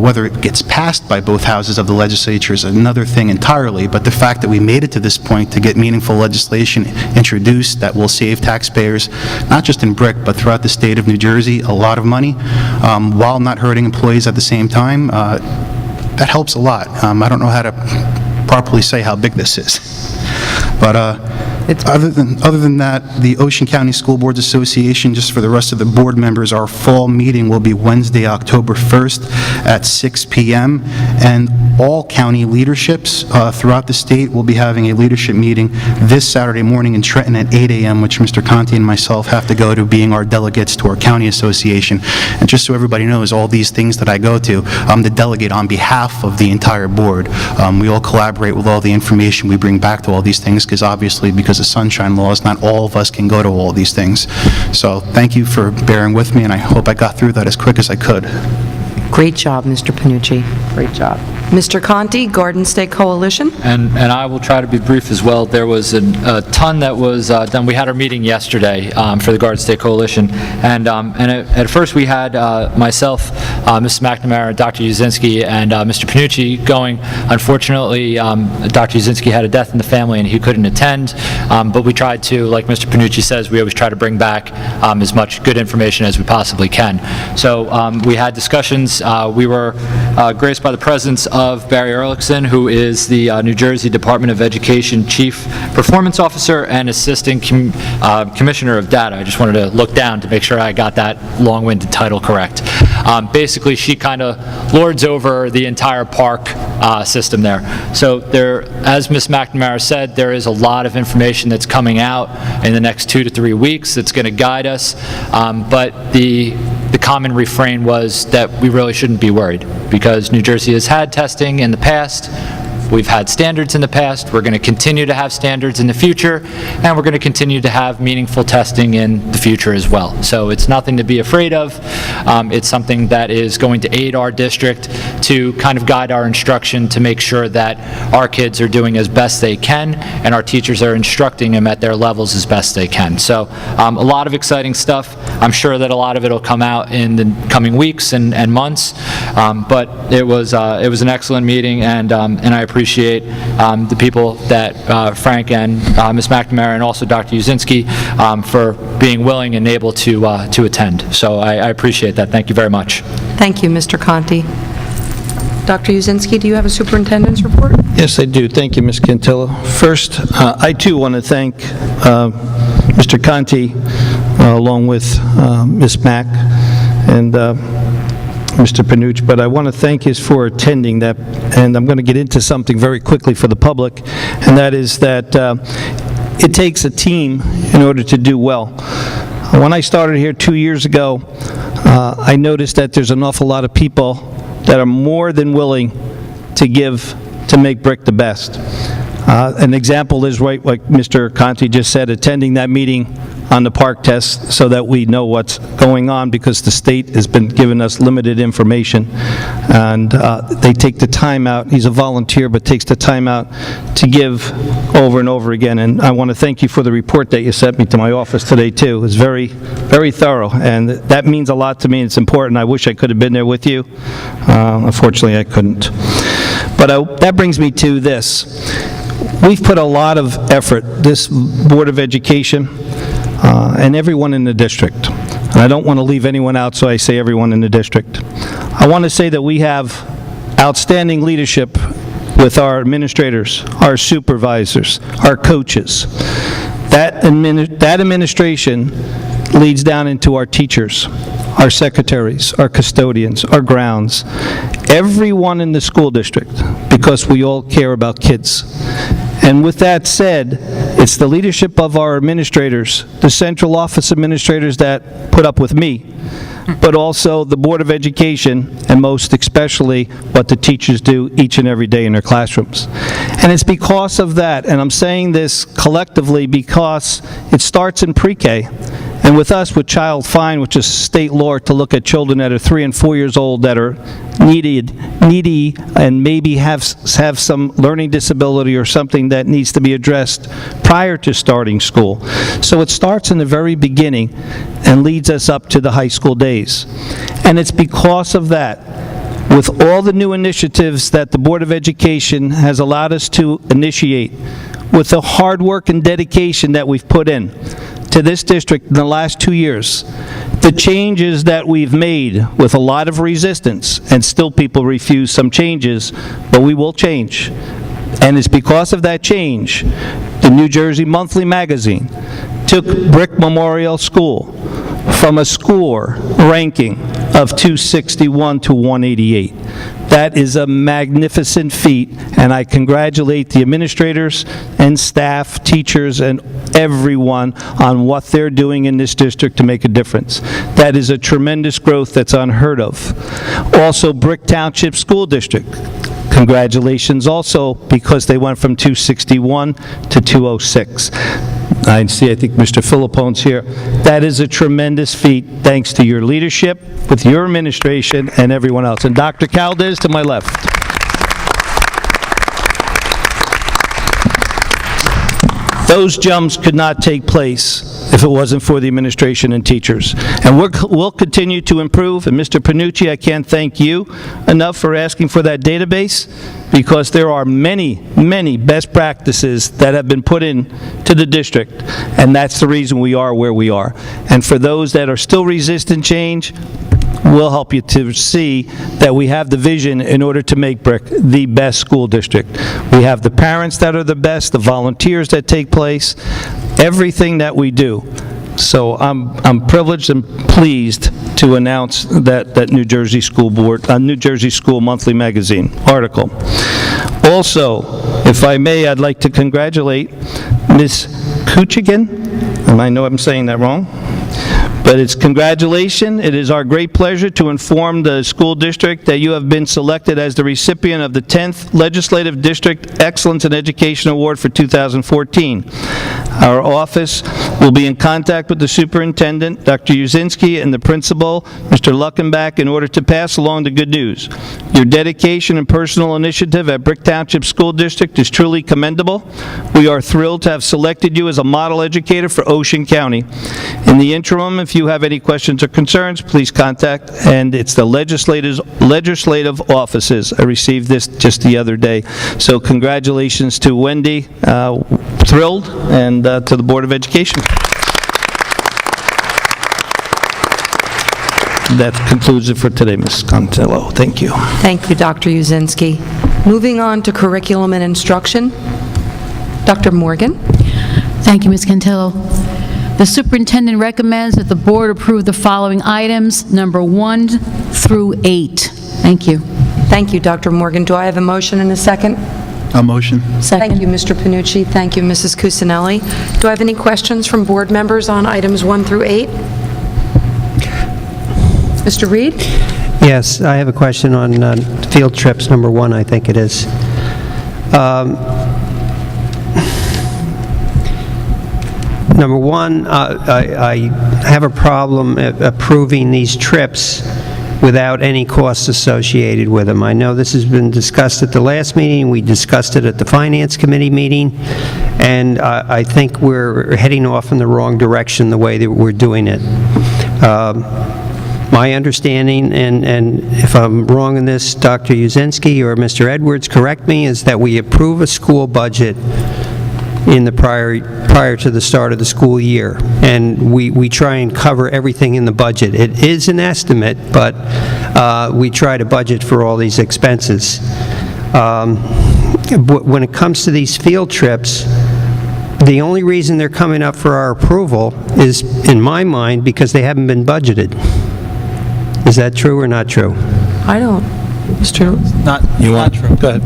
Whether it gets passed by both houses of the legislature is another thing entirely, but the fact that we made it to this point to get meaningful legislation introduced that will save taxpayers, not just in Brick, but throughout the state of New Jersey, a lot of money, while not hurting employees at the same time, that helps a lot. I don't know how to properly say how big this is. But other than that, the Ocean County School Boards Association, just for the rest of the board members, our fall meeting will be Wednesday, October 1st at 6 p.m. And all county leaderships throughout the state will be having a leadership meeting this Saturday morning in Trenton at 8 a.m., which Mr. Conti and myself have to go to, being our delegates to our county association. And just so everybody knows, all these things that I go to, I'm the delegate on behalf of the entire board. We all collaborate with all the information we bring back to all these things, because obviously, because of sunshine laws, not all of us can go to all these things. So thank you for bearing with me, and I hope I got through that as quick as I could. Great job, Mr. Panucci. Great job. Mr. Conti, Garden State Coalition. And I will try to be brief as well. There was a ton that was done. We had our meeting yesterday for the Garden State Coalition, and at first we had myself, Mrs. McNamara, Dr. Uzinski, and Mr. Panucci going. Unfortunately, Dr. Uzinski had a death in the family and he couldn't attend, but we tried to, like Mr. Panucci says, we always try to bring back as much good information as we possibly can. So we had discussions. We were graced by the presence of Barry Ehrlichson, who is the New Jersey Department of Education Chief Performance Officer and Assistant Commissioner of Data. I just wanted to look down to make sure I got that long-winded title correct. Basically, she kind of lords over the entire park system there. So there, as Ms. McNamara said, there is a lot of information that's coming out in the next 2 to 3 weeks that's going to guide us, but the common refrain was that we really shouldn't be worried, because New Jersey has had testing in the past. We've had standards in the past, we're going to continue to have standards in the future, and we're going to continue to have meaningful testing in the future as well. So it's nothing to be afraid of. It's something that is going to aid our district to kind of guide our instruction to make sure that our kids are doing as best they can, and our teachers are instructing them at their levels as best they can. So a lot of exciting stuff. I'm sure that a lot of it will come out in the coming weeks and months, but it was an excellent meeting, and I appreciate the people that Frank and Ms. McNamara and also Dr. Uzinski for being willing and able to attend. So I appreciate that. Thank you very much. Thank you, Mr. Conti. Dr. Uzinski, do you have a superintendent's report? Yes, I do. Thank you, Ms. Cantillo. First, I too want to thank Mr. Conti, along with Ms. Mack and Mr. Panucci, but I want to thank you for attending that, and I'm going to get into something very quickly for the public, and that is that it takes a team in order to do well. When I started here 2 years ago, I noticed that there's an awful lot of people that are more than willing to give to make Brick the best. An example is, right, like Mr. Conti just said, attending that meeting on the park test so that we know what's going on, because the state has been giving us limited information, and they take the time out. He's a volunteer, but takes the time out to give over and over again. And I want to thank you for the report that you sent me to my office today too. It was very, very thorough, and that means a lot to me. It's important. I wish I could have been there with you. Unfortunately, I couldn't. But that brings me to this. We've put a lot of effort, this Board of Education, and everyone in the district. And I don't want to leave anyone out, so I say everyone in the district. I want to say that we have outstanding leadership with our administrators, our supervisors, our coaches. That administration leads down into our teachers, our secretaries, our custodians, our grounds, everyone in the school district, because we all care about kids. And with that said, it's the leadership of our administrators, the central office administrators that put up with me, but also the Board of Education, and most especially what the teachers do each and every day in their classrooms. And it's because of that, and I'm saying this collectively because it starts in pre-K. And with us, with Child Find, which is state law to look at children that are 3 and 4 years old that are needy and maybe have some learning disability or something that needs to be addressed prior to starting school. So it starts in the very beginning and leads us up to the high school days. And it's because of that, with all the new initiatives that the Board of Education has allowed us to initiate, with the hard work and dedication that we've put in to this district in the last 2 years, the changes that we've made with a lot of resistance, and still people refuse some changes, but we will change. And it's because of that change, the New Jersey Monthly Magazine took Brick Memorial School from a score ranking of 261 to 188. That is a magnificent feat, and I congratulate the administrators and staff, teachers, and everyone on what they're doing in this district to make a difference. That is a tremendous growth that's unheard of. Also, Brick Township School District, congratulations also, because they went from 261 to 206. I think Mr. Philippone's here. That is a tremendous feat, thanks to your leadership, with your administration, and everyone else. And Dr. Caldes to my left. Those jumps could not take place if it wasn't for the administration and teachers. And we'll continue to improve. And Mr. Panucci, I can't thank you enough for asking for that database, because there are many, many best practices that have been put in to the district, and that's the reason we are where we are. And for those that are still resistant change, we'll help you to see that we have the vision in order to make Brick the best school district. We have the parents that are the best, the volunteers that take place, everything that we do. So I'm privileged and pleased to announce that New Jersey School Board, New Jersey School Monthly Magazine article. Also, if I may, I'd like to congratulate Ms. Kuchigan, and I know I'm saying that wrong, but it's congratulations. It is our great pleasure to inform the school district that you have been selected as the recipient of the 10th Legislative District Excellence in Education Award for 2014. Our office will be in contact with the superintendent, Dr. Uzinski, and the principal, Mr. Luckenbach, in order to pass along the good news. Your dedication and personal initiative at Brick Township School District is truly commendable. We are thrilled to have selected you as a model educator for Ocean County. In the interim, if you have any questions or concerns, please contact, and it's the legislative offices. I received this just the other day. So congratulations to Wendy, thrilled, and to the Board of Education. That concludes it for today, Ms. Contillo. Thank you. Thank you, Dr. Uzinski. Moving on to curriculum and instruction, Dr. Morgan. Thank you, Ms. Cantillo. The superintendent recommends that the board approve the following items, number 1 through 8. Thank you. Thank you, Dr. Morgan. Do I have a motion and a second? A motion. Thank you, Mr. Panucci. Thank you, Mrs. Cusinelli. Do I have any questions from board members on items 1 through 8? Mr. Reed? Yes, I have a question on field trips, number 1, I think it is. Number 1, I have a problem approving these trips without any costs associated with them. I know this has been discussed at the last meeting, we discussed it at the Finance Committee meeting, and I think we're heading off in the wrong direction the way that we're doing it. My understanding, and if I'm wrong in this, Dr. Uzinski or Mr. Edwards, correct me, is that we approve a school budget in the prior to the start of the school year, and we try and cover everything in the budget. It is an estimate, but we try to budget for all these expenses. When it comes to these field trips, the only reason they're coming up for our approval is, in my mind, because they haven't been budgeted. Is that true or not true? I don't. Mr. Not true. Go ahead.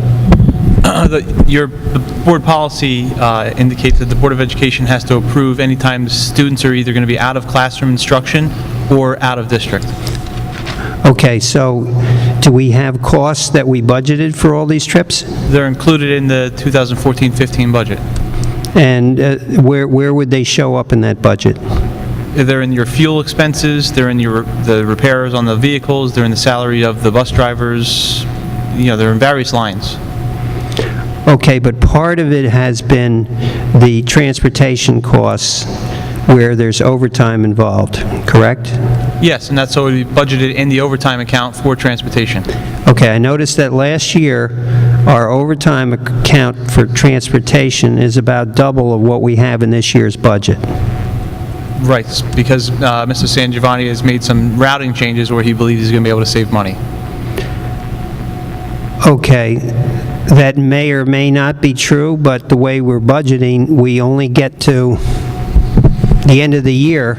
The board policy indicates that the Board of Education has to approve anytime students are either going to be out of classroom instruction or out of district. Okay, so do we have costs that we budgeted for all these trips? They're included in the 2014-15 budget. And where would they show up in that budget? They're in your fuel expenses, they're in the repairs on the vehicles, they're in the salary of the bus drivers, they're in various lines. Okay, but part of it has been the transportation costs where there's overtime involved, correct? Yes, and that's already budgeted in the overtime account for transportation. Okay, I noticed that last year, our overtime account for transportation is about double of what we have in this year's budget. Right, because Mr. San Giovanni has made some routing changes where he believes he's going to be able to save money. Okay, that may or may not be true, but the way we're budgeting, we only get to the end of the year.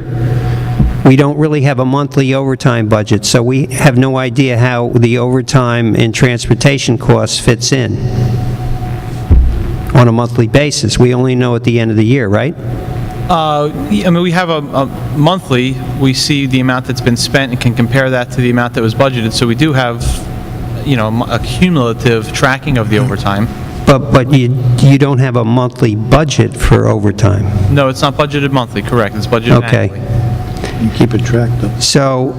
We don't really have a monthly overtime budget, so we have no idea how the overtime and transportation costs fits in on a monthly basis. We only know at the end of the year, right? We have a monthly, we see the amount that's been spent and can compare that to the amount that was budgeted, so we do have, a cumulative tracking of the overtime. But you don't have a monthly budget for overtime? No, it's not budgeted monthly, correct, it's budgeted annually. Okay. You keep it track, though. So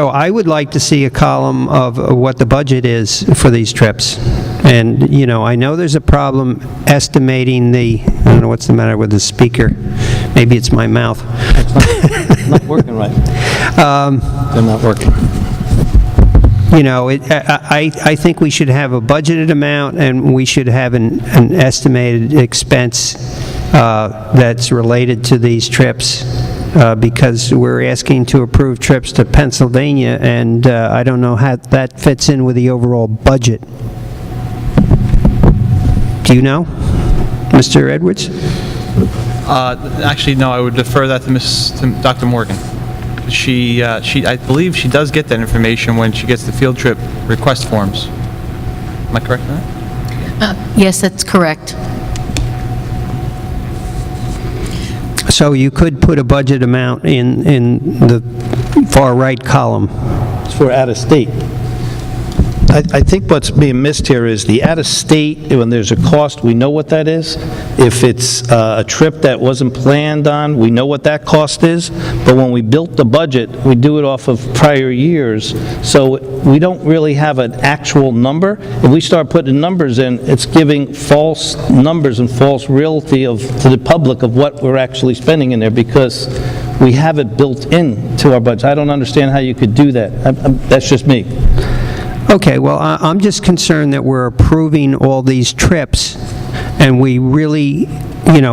I would like to see a column of what the budget is for these trips. And, I know there's a problem estimating I don't know what's the matter with the speaker. Maybe it's my mouth. It's not working right. They're not working. I think we should have a budgeted amount, and we should have an estimated expense that's related to these trips, because we're asking to approve trips to Pennsylvania, and I don't know how that fits in with the overall budget. Do you know, Mr. Edwards? Actually, no, I would defer that to Dr. Morgan. I believe she does get that information when she gets the field trip request forms. Am I correct on that? Yes, that's correct. So you could put a budget amount in the far right column. It's for out-of-state. I think what's being missed here is the out-of-state, when there's a cost, we know what that is. If it's a trip that wasn't planned on, we know what that cost is. But when we built the budget, we do it off of prior years, so we don't really have an actual number. If we start putting numbers in, it's giving false numbers and false reality to the public of what we're actually spending in there, because we have it built into our budget. I don't understand how you could do that. That's just me. Okay, well, I'm just concerned that we're approving all these trips, and we really,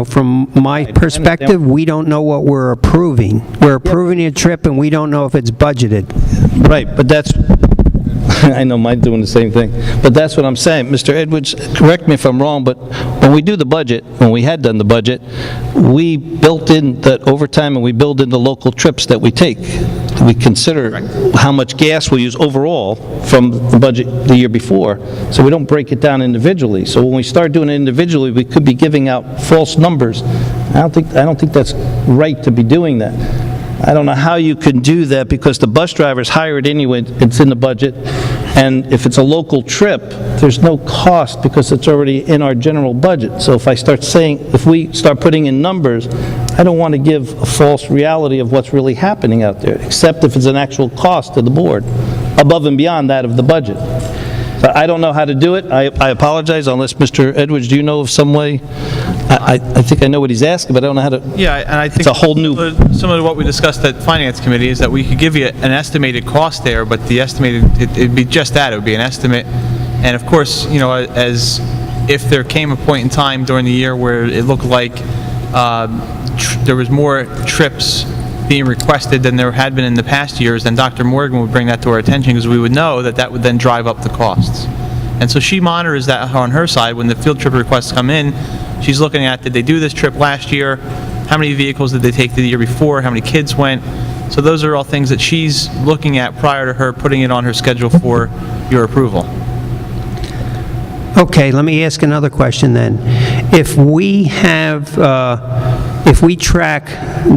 from my perspective, we don't know what we're approving. We're approving a trip, and we don't know if it's budgeted. Right, but that's, I know mine's doing the same thing, but that's what I'm saying. Mr. Edwards, correct me if I'm wrong, but when we do the budget, when we had done the budget, we built in that overtime and we build in the local trips that we take. We consider how much gas we use overall from the budget the year before, so we don't break it down individually. So when we start doing it individually, we could be giving out false numbers. I don't think that's right to be doing that. I don't know how you can do that, because the bus driver's hired anyway, it's in the budget, and if it's a local trip, there's no cost because it's already in our general budget. So if we start putting in numbers, I don't want to give a false reality of what's really happening out there, except if it's an actual cost to the board, above and beyond that of the budget. So I don't know how to do it. I apologize, unless Mr. Edwards, do you know of some way? I think I know what he's asking, but I don't know how to. Yeah, and I think it's a whole new. Similar to what we discussed at Finance Committee is that we could give you an estimated cost there, but the estimated, it'd be just that, it would be an estimate. And of course, as if there came a point in time during the year where it looked like there was more trips being requested than there had been in the past years, then Dr. Morgan would bring that to our attention, because we would know that would then drive up the costs. And so she monitors that on her side. When the field trip requests come in, she's looking at, did they do this trip last year? How many vehicles did they take the year before? How many kids went? So those are all things that she's looking at prior to her putting it on her schedule for your approval. Okay, let me ask another question then. If we have, if we track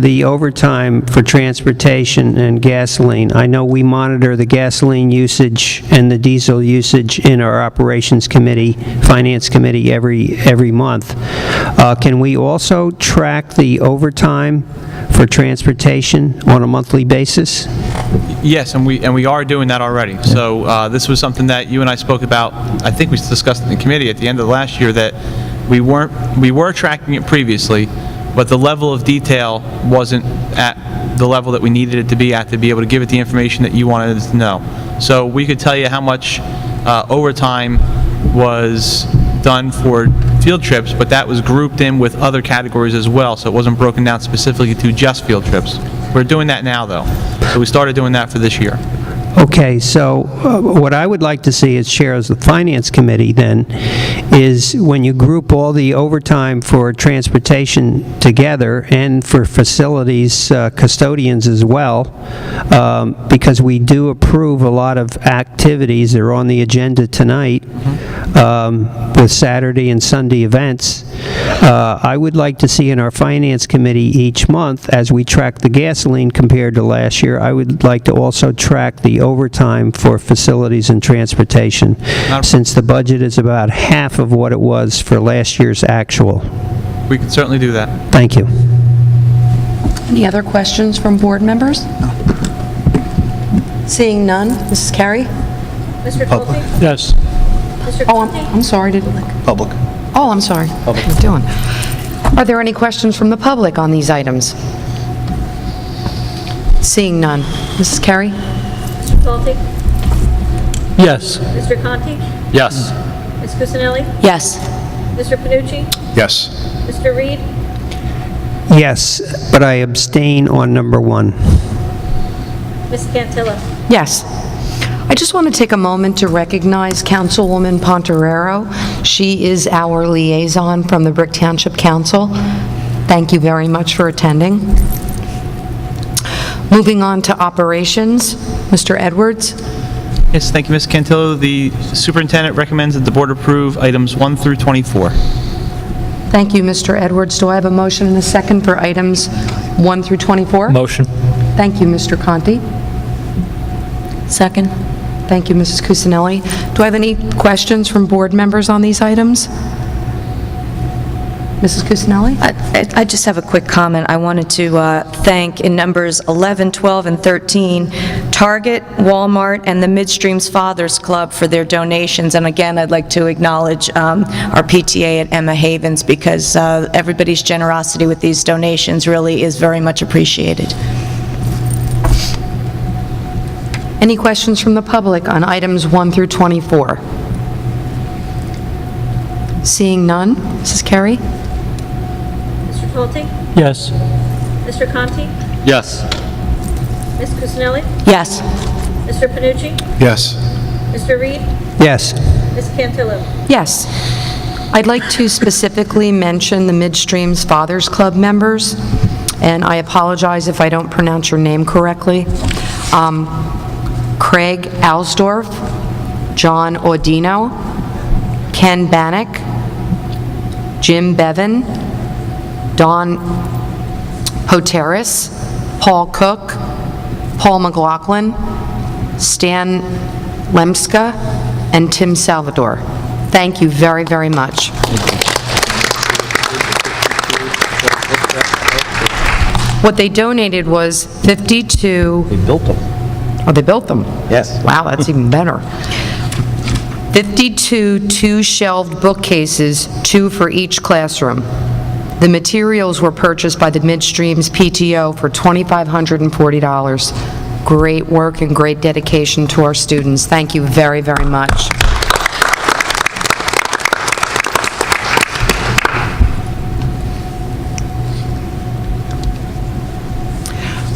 the overtime for transportation and gasoline, I know we monitor the gasoline usage and the diesel usage in our operations committee, finance committee every month. Can we also track the overtime for transportation on a monthly basis? Yes, and we are doing that already. So this was something that you and I spoke about, I think we discussed in the committee at the end of last year, that we were tracking it previously, but the level of detail wasn't at the level that we needed it to be at to be able to give it the information that you wanted us to know. So we could tell you how much overtime was done for field trips, but that was grouped in with other categories as well, so it wasn't broken down specifically to just field trips. We're doing that now, though. So we started doing that for this year. Okay, so what I would like to see as chair of the Finance Committee then is when you group all the overtime for transportation together and for facilities custodians as well, because we do approve a lot of activities that are on the agenda tonight with Saturday and Sunday events. I would like to see in our Finance Committee each month, as we track the gasoline compared to last year, I would like to also track the overtime for facilities and transportation, since the budget is about half of what it was for last year's actual. We can certainly do that. Thank you. Any other questions from board members? Seeing none, Mrs. Carey? Mr. Conti? Yes. Mr. Oh, Conti? I'm sorry, Public. oh, I'm sorry. What are you doing? Are there any questions from the public on these items? Seeing none, Mrs. Carey? Mr. Conti? Yes. Mr. Conti? Yes. Ms. Cusinelli? Yes. Mr. Panucci? Yes. Mr. Reed? Yes, but I abstain on number 1. Ms. Cantilla? Yes. I just want to take a moment to recognize Councilwoman Pontorero. She is our liaison from the Brick Township Council. Thank you very much for attending. Moving on to operations, Mr. Edwards. Yes, thank you, Ms. Cantillo. The superintendent recommends that the board approve items 1 through 24. Thank you, Mr. Edwards. Do I have a motion and a second for items 1 through 24? Motion. Thank you, Mr. Conti. Second. Thank you, Mrs. Cusinelli. Do I have any questions from board members on these items? Mrs. Cusinelli? I just have a quick comment. I wanted to thank, in numbers 11, 12, and 13, Target, Walmart, and the Midstreams Fathers Club for their donations. And again, I'd like to acknowledge our PTA at Emma Havens, because everybody's generosity with these donations really is very much appreciated. Any questions from the public on items 1 through 24? Seeing none, Mrs. Carey? Mr. Conti? Yes. Mr. Conti? Yes. Ms. Cusinelli? Yes. Mr. Panucci? Yes. Mr. Reed? Yes. Ms. Cantillo? Yes. I'd like to specifically mention the Midstreams Fathers Club members, and I apologize if I don't pronounce your name correctly. Craig Alsdorf, John Audino, Ken Bannock, Jim Bevan, Don Poteris, Paul Cook, Paul McLaughlin, Stan Lemska, and Tim Salvador. Thank you very, very much. What they donated was 52... They built them. Oh, they built them? Yes. Wow, that's even better. 52 two-shelved bookcases, 2 for each classroom. The materials were purchased by the Midstreams PTO for $2,540. Great work and great dedication to our students. Thank you very, very much.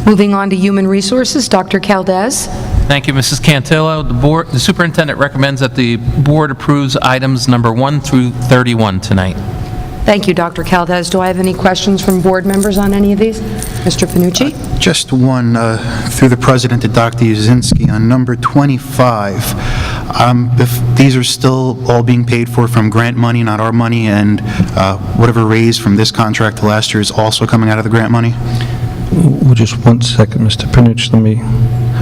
Moving on to Human Resources, Dr. Caldez. Thank you, Mrs. Cantillo. The superintendent recommends that the board approves items number 1 through 31 tonight. Thank you, Dr. Caldez. Do I have any questions from board members on any of these? Mr. Panucci? Just one, through the president to Dr. Uzinski, on number 25. If these are still all being paid for from grant money, not our money, and whatever raised from this contract to last year is also coming out of the grant money? Well, just one second, Mr. Panucci, let me,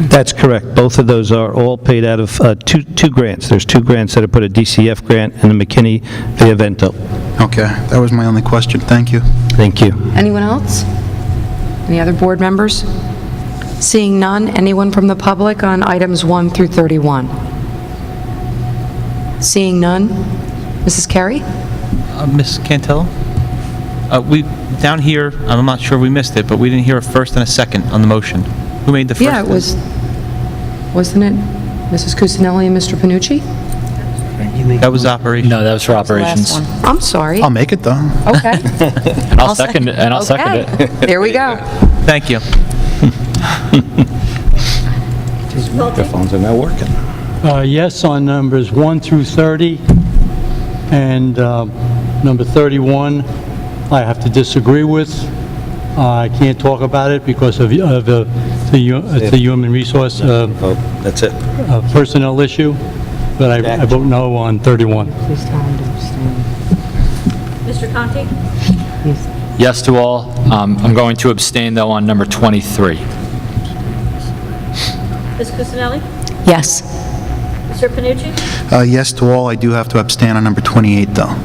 that's correct. Both of those are all paid out of two grants. There's two grants that are put, a DCF grant and a McKinney via Vento. Okay, that was my only question. Thank you. Thank you. Anyone else? Any other board members? Seeing none, anyone from the public on items 1 through 31? Seeing none, Mrs. Carey? Ms. Cantillo? Down here, I'm not sure we missed it, but we didn't hear a first and a second on the motion. Who made the first? Yeah, it was, wasn't it Mrs. Cusinelli and Mr. Panucci? That was operation. No, that was for operations. I'm sorry. I'll make it, though. Okay. And I'll second it, and I'll second Okay. it. There we go. Thank you. These microphones are not working. Yes on numbers 1 through 30, and number 31, I have to disagree with. I can't talk about it because of the human resource That's it. personnel issue, but I vote no on 31. Mr. Conti? Yes to all. I'm going to abstain, though, on number 23. Ms. Cusinelli? Yes. Mr. Panucci? Yes to all. I do have to abstain on number 28, though.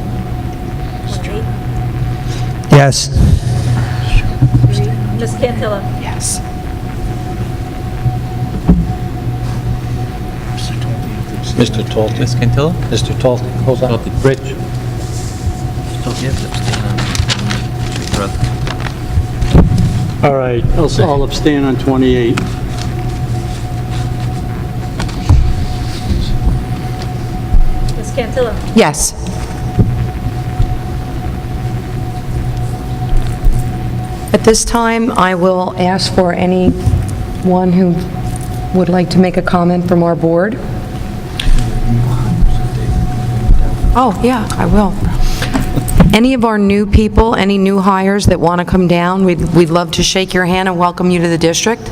28. Yes. Ms. Cantillo? Yes. Mr. Talton. Ms. Cantillo? Mr. Talton, hold on. Rich? All right, I'll abstain on 28. Ms. Cantillo? Yes. At this time, I will ask for anyone who would like to make a comment from our board. Oh, yeah, I will. Any of our new people, any new hires that want to come down, we'd love to shake your hand and welcome you to the district.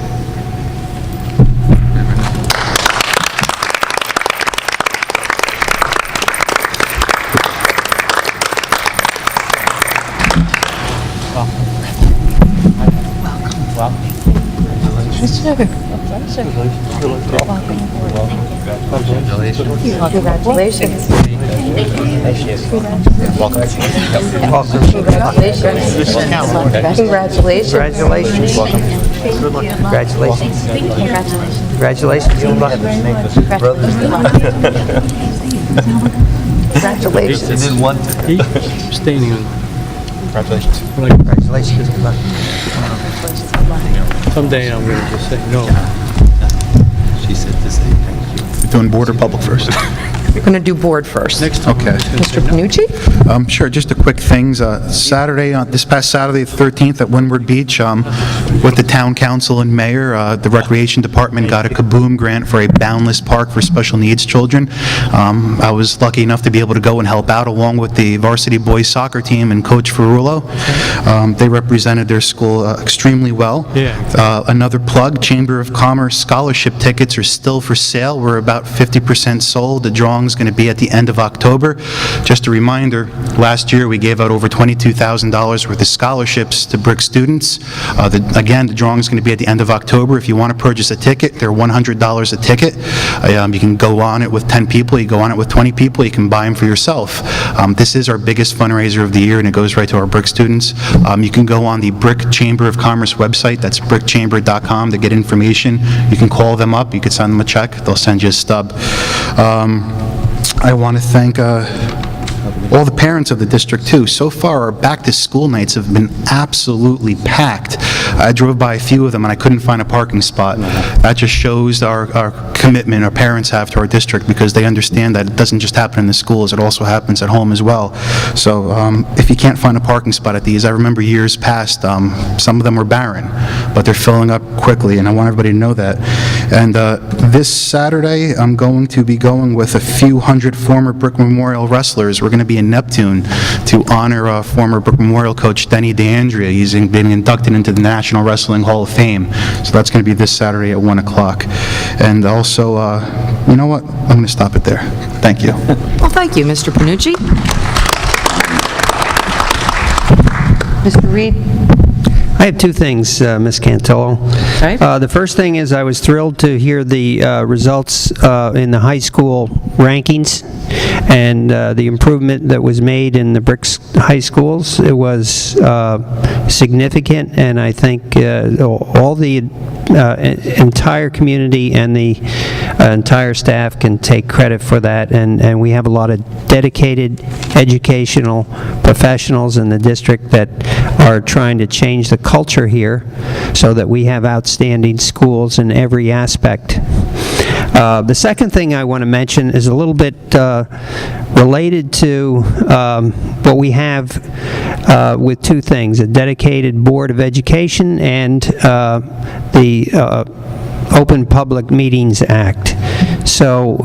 Congratulations. Congratulations. Congratulations. Welcome. Congratulations. Congratulations. Good luck. Congratulations. Abstaining on. Congratulations. Congratulations. Good luck. Someday I'm going to just say no. She said to say thank you. We're doing board or public first? We're going to do board first. Next time. Okay. Mr. Panucci? Sure, just a quick things. This past Saturday, the 13th at Windward Beach, with the town council and mayor, the recreation department got a Kaboom grant for a boundless park for special needs children. I was lucky enough to be able to go and help out along with the varsity boys soccer team and Coach Ferrulo. They represented their school extremely well. Yeah. Another plug, Chamber of Commerce scholarship tickets are still for sale. We're about 50% sold. The drawing is going to be at the end of October. Just a reminder, last year we gave out over $22,000 worth of scholarships to BRIC students. Again, the drawing is going to be at the end of October. If you want to purchase a ticket, they're $100 a ticket. You can go on it with 10 people, you go on it with 20 people, you can buy them for yourself. This is our biggest fundraiser of the year, and it goes right to our BRIC students. You can go on the BRIC Chamber of Commerce website, that's bricchamber.com, to get information. You can call them up, you can send them a check, they'll send you a stub. I want to thank all the parents of the district, too. So far, our back-to-school nights have been absolutely packed. I drove by a few of them, and I couldn't find a parking spot. That just shows our commitment our parents have to our district, because they understand that it doesn't just happen in the schools, it also happens at home as well. So if you can't find a parking spot at these, I remember years past, some of them were barren, but they're filling up quickly, and I want everybody to know that. And this Saturday, I'm going to be going with a few hundred former BRIC Memorial wrestlers. We're going to be in Neptune to honor former Brook Memorial coach Denny DeAndrea. He's been inducted into the National Wrestling Hall of Fame. So that's going to be this Saturday at 1 o'clock. And also, you know what? I'm going to stop it there. Thank you. Well, thank you, Mr. Panucci. Mr. Reed? I have two things, Ms. Cantillo. Okay. The first thing is I was thrilled to hear the results in the high school rankings and the improvement that was made in the Bricks high schools. It was significant, and I think all the entire community and the entire staff can take credit for that, and we have a lot of dedicated educational professionals in the district that are trying to change the culture here so that we have outstanding schools in every aspect. The second thing I want to mention is a little bit related to what we have with two things, a dedicated Board of Education and the Open Public Meetings Act. So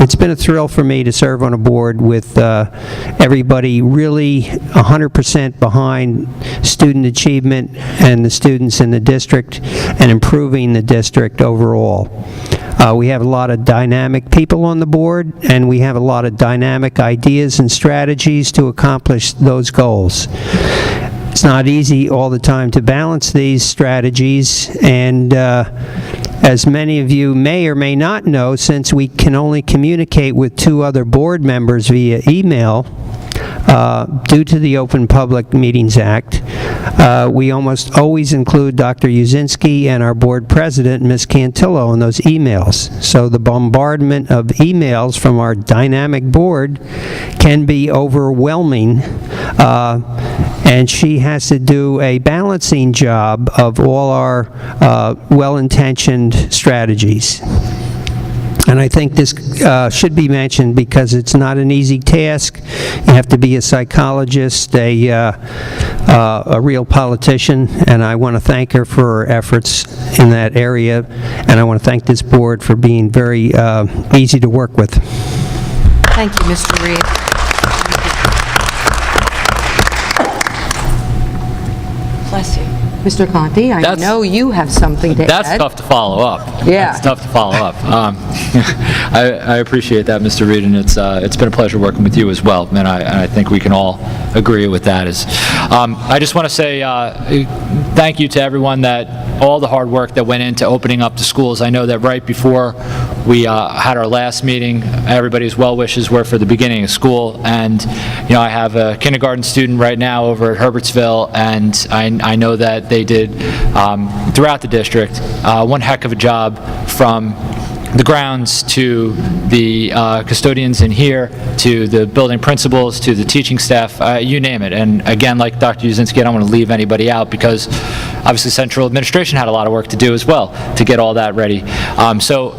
it's been a thrill for me to serve on a board with everybody really 100% behind student achievement and the students in the district and improving the district overall. We have a lot of dynamic people on the board, and we have a lot of dynamic ideas and strategies to accomplish those goals. It's not easy all the time to balance these strategies, and as many of you may or may not know, since we can only communicate with two other board members via email, due to the Open Public Meetings Act, we almost always include Dr. Uzinski and our board president, Ms. Cantillo, in those emails. So the bombardment of emails from our dynamic board can be overwhelming, and she has to do a balancing job of all our well-intentioned strategies. And I think this should be mentioned because it's not an easy task. You have to be a psychologist, a real politician, and I want to thank her for her efforts in that area, and I want to thank this board for being very easy to work with. Thank you, Mr. Reed. Bless you. Mr. Conti, I know you have something to add. That's tough to follow up. Yeah. That's tough to follow up. I appreciate that, Mr. Reed, and it's been a pleasure working with you as well, and I think we can all agree with that. I just want to say thank you to everyone all the hard work that went into opening up the schools. I know that right before we had our last meeting, everybody's well wishes were for the beginning of school, and I have a kindergarten student right now over at Herbertsville, and I know that they did throughout the district one heck of a job, from the grounds to the custodians in here, to the building principals, to the teaching staff, you name it. And again, like Dr. Uzinski, I don't want to leave anybody out because obviously central administration had a lot of work to do as well to get all that ready. So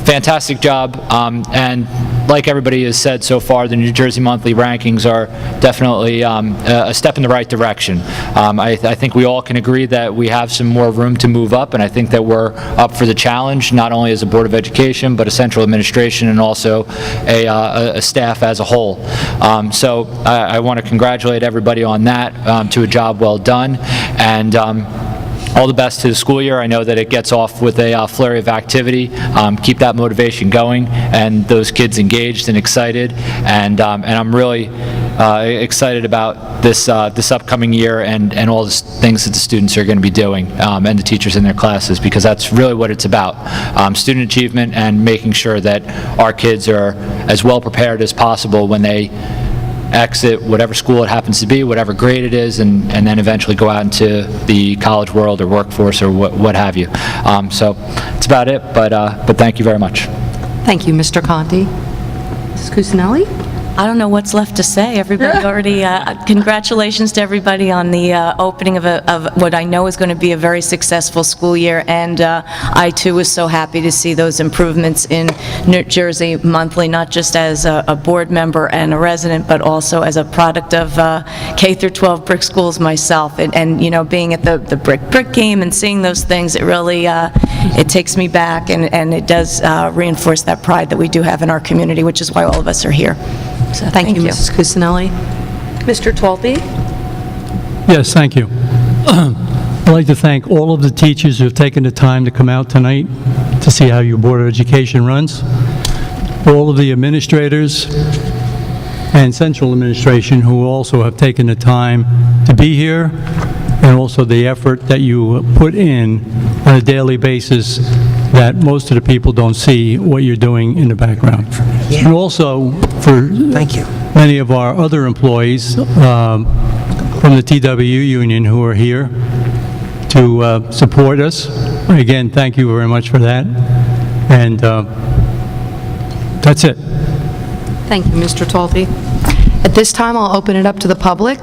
fantastic job, and like everybody has said so far, the New Jersey Monthly rankings are definitely a step in the right direction. I think we all can agree that we have some more room to move up, and I think that we're up for the challenge, not only as a Board of Education, but a central administration and also a staff as a whole. So I want to congratulate everybody on that, to a job well done, and all the best to the school year. I know that it gets off with a flurry of activity. Keep that motivation going and those kids engaged and excited. And I'm really excited about this upcoming year and all the things that the students are going to be doing, and the teachers in their classes, because that's really what it's about. Student achievement and making sure that our kids are as well prepared as possible when they exit whatever school it happens to be, whatever grade it is, and then eventually go out into the college world or workforce or what have you. So that's about it, but thank you very much. Thank you, Mr. Conti. Mrs. Cusinelli? I don't know what's left to say. Everybody already, congratulations to everybody on the opening of what I know is going to be a very successful school year, and I too was so happy to see those improvements in New Jersey Monthly, not just as a board member and a resident, but also as a product of K through 12 brick schools myself, and being at the brick game and seeing those things, it really, it takes me back, and it does reinforce that pride that we do have in our community, which is why all of us are here. So Thank you, Mrs. Cusinelli. Mr. Talty? Yes, thank you. I'd like to thank all of the teachers who have taken the time to come out tonight to see how your Board of Education runs, all of the administrators and central administration who also have taken the time to be here, and also the effort that you put in on a daily basis that most of the people don't see what you're doing in the background. And also for many of our other employees from the TWU union who are here to support us. Again, thank you very much for that. And that's it. Thank you, Mr. Talty. At this time, I'll open it up to the public.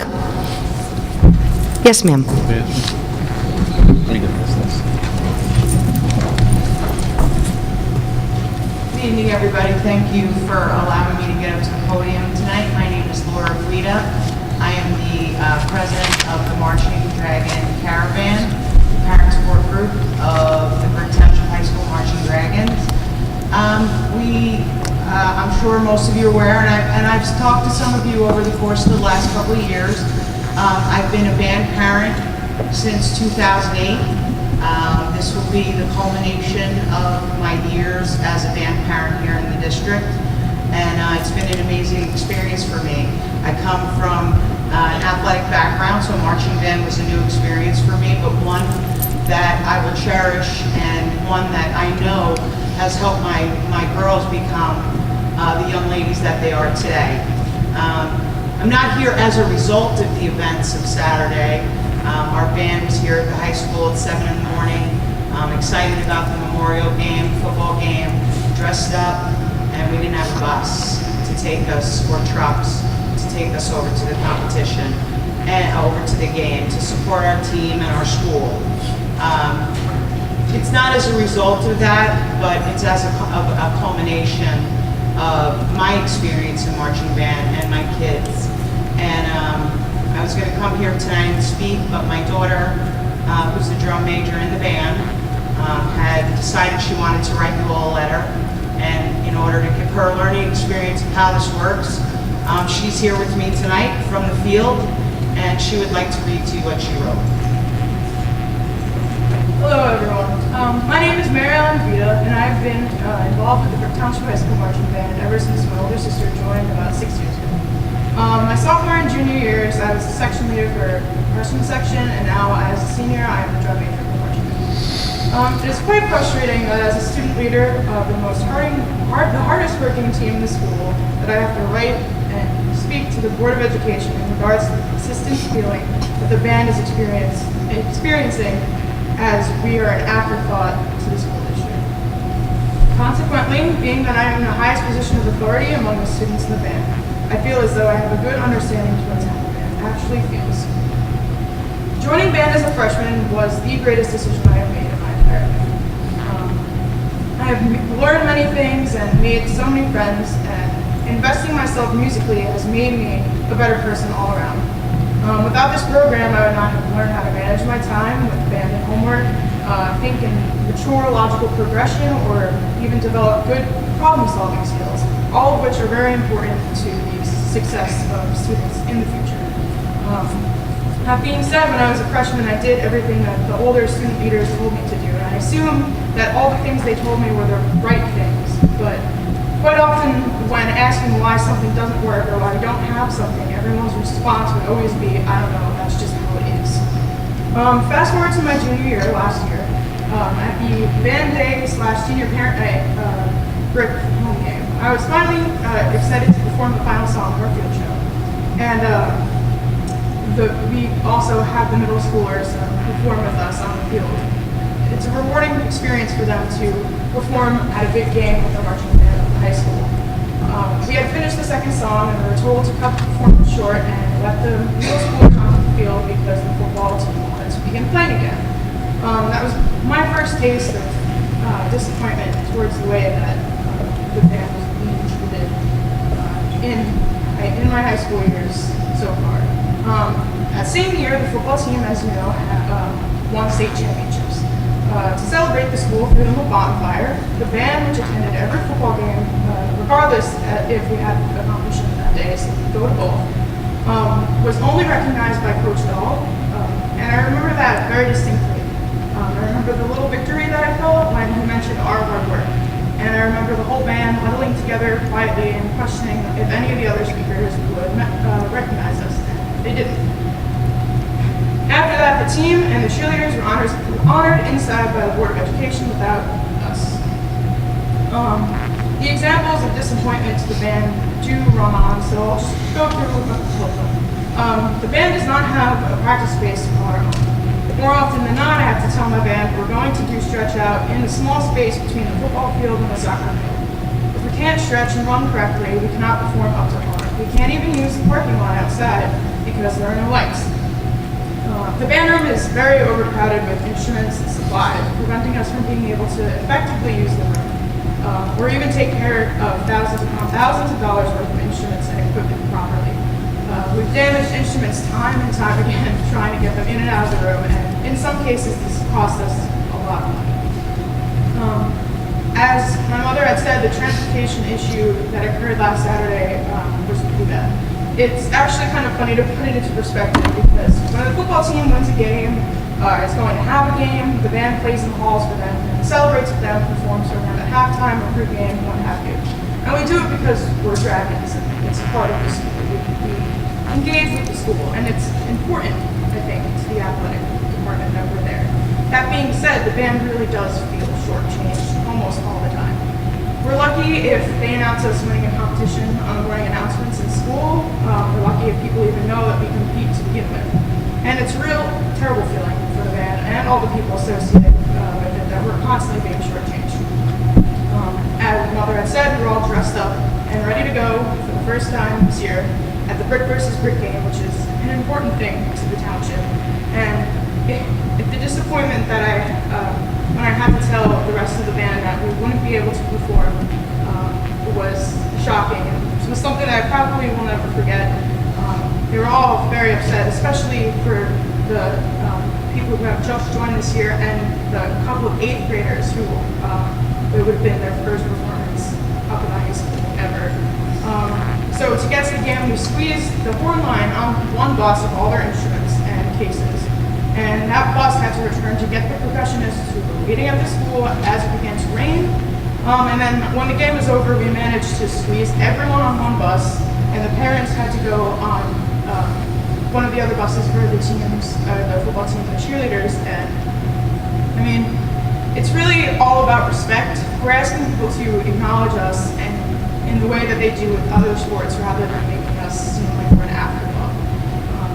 Yes, ma'am. Good evening, everybody. Thank you for allowing me to get up to the podium tonight. My name is Laura Guida. I am the president of the Marching Dragon Caravan, the parent support group of the Brick Township High School Marching Dragons. I'm sure most of you are aware, and I've talked to some of you over the course of the last couple of years. I've been a band parent since 2008. This will be the culmination of my years as a band parent here in the district, and it's been an amazing experience for me. I come from an athletic background, so marching band was a new experience for me, but one that I will cherish and one that I know has helped my girls become the young ladies that they are today. I'm not here as a result of the events of Saturday. Our band was here at the high school at 7 in the morning, excited about the Memorial game, football game, dressed up, and we didn't have a bus to take us, or trucks, to take us over to the competition and over to the game to support our team and our school. It's not as a result of that, but it's as a culmination of my experience in marching band and my kids. And I was going to come here tonight and speak, but my daughter, who's the drum major in the band, had decided she wanted to write you all a letter. And in order to give her a learning experience of how this works, she's here with me tonight from the field, and she would like to read to you what she wrote. Hello, everyone. My name is Mary Ellen Vita, and I've been involved with the Brick Township High School Marching Band ever since my older sister joined about 6 years ago. My sophomore and junior years, I was the section leader for freshman section, and now as a senior, I am the drum major for marching band. It is quite frustrating that as a student leader of the hardest working team in the school, that I have to write and speak to the Board of Education in regards to the consistent feeling that the band is experiencing as we are an afterthought to the school district. Consequently, being that I am in the highest position of authority among the students in the band, I feel as though I have a good understanding towards how the band actually feels. Joining band as a freshman was the greatest decision I have made in my entire life. I have learned many things and made so many friends, and investing myself musically has made me a better person all around. Without this program, I would not have learned how to manage my time with band and homework, think in mature logical progression, or even develop good problem-solving skills, all of which are very important to the success of students in the future. That being said, when I was a freshman, I did everything that the older student leaders told me to do, and I assumed that all the things they told me were the right things, but quite often when asking why something doesn't work or why we don't have something, everyone's response would always be, I don't know, that's just how it is. Fast forward to my junior year, last year, at the band day / senior parent night Brick home game, I was finally excited to perform the final song of our field show. And we also had the middle schoolers perform with us on the field. It's a rewarding experience for them to perform at a big game with our marching band at the high school. We had finished the second song and we were told to cut the performance short and let the middle schooler come to the field because the football team wanted to begin playing again. That was my first taste of disappointment towards the way that the band was being treated in my high school years so far. That same year, the football team, as you know, won state championships. To celebrate the school through them a bonfire, the band, which attended every football game, regardless if we had a competition that day, so go to both, was only recognized by Coach Dahl. And I remember that very distinctly. I remember the little victory that I felt when he mentioned our hard work. And I remember the whole band huddling together quietly and questioning if any of the other speakers would recognize us. And they didn't. After that, the team and the cheerleaders were honored inside by the Board of Education without us. The examples of disappointment to the band do run on, so I'll just go through a couple of them. The band does not have a practice space to call our own. More often than not, I have to tell my band we're going to do stretch out in the small space between the football field and the soccer field. If we can't stretch and run correctly, we cannot perform up to par. We can't even use the parking lot outside because there are no lights. The band room is very overcrowded with instruments and supplies, preventing us from being able to effectively use the room, or even take care of thousands of dollars worth of instruments and equipment properly. We've damaged instruments time and time again trying to get them in and out of the room, and in some cases this cost us a lot of money. As my mother had said, the transportation issue that occurred last Saturday was pretty bad. It's actually kind of funny to put it into perspective because when the football team wins a game, is going to have a game, the band plays in the halls for them, and celebrates with them, performs for them at halftime or pre-game, what have you. And we do it because we're dragons, and it's part of the school. We engage with the school, and it's important, I think, to the athletic department that we're there. That being said, the band really does feel shortchanged almost all the time. We're lucky if they announce us winning a competition on the morning announcements in school. We're lucky if people even know that we compete to begin with. And it's a real terrible feeling for the band and all the people associated with it that we're constantly being shortchanged. As Mother had said, we're all dressed up and ready to go for the first time this year at the Brick versus Brick game, which is an important thing to the township. And if the disappointment that when I had to tell the rest of the band that we wouldn't be able to perform was shocking, and it was something that I probably will never forget. They were all very upset, especially for the people who have just joined this year and the couple of 8th graders who it would have been their first performance up in high school ever. So to get to the game, we squeezed the horn line on one bus of all their instruments and cases. And that bus had to return to get the percussionists who were waiting at the school as it began to rain. And then when the game was over, we managed to squeeze everyone on one bus, and the parents had to go on one of the other buses for the teams, the football team and the cheerleaders. And I mean, it's really all about respect. We're asking people to acknowledge us and in the way that they do with other sports rather than making us seem like we're an afterthought.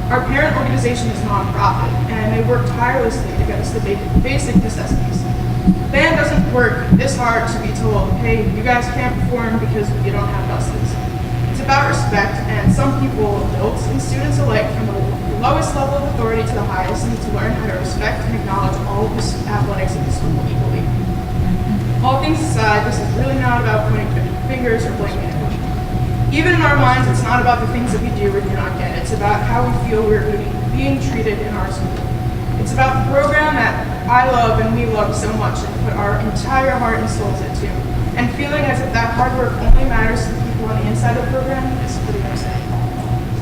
Our parent organization is nonprofit, and they work tirelessly to get us the basic necessities. The band doesn't work this hard to be told, hey, you guys can't perform because you don't have buses. It's about respect, and some people, adults and students alike, from the lowest level of authority to the highest, need to learn how to respect and acknowledge all of the athletics of the school equally. All things aside, this is really not about pointing fingers or blaming anyone. Even in our minds, it's not about the things that we do or do not get. It's about how we feel we're being treated in our school. It's about the program that I love and we love so much and put our entire heart and souls into. And feeling as if that hard work only matters to the people on the inside of the program is pretty upsetting.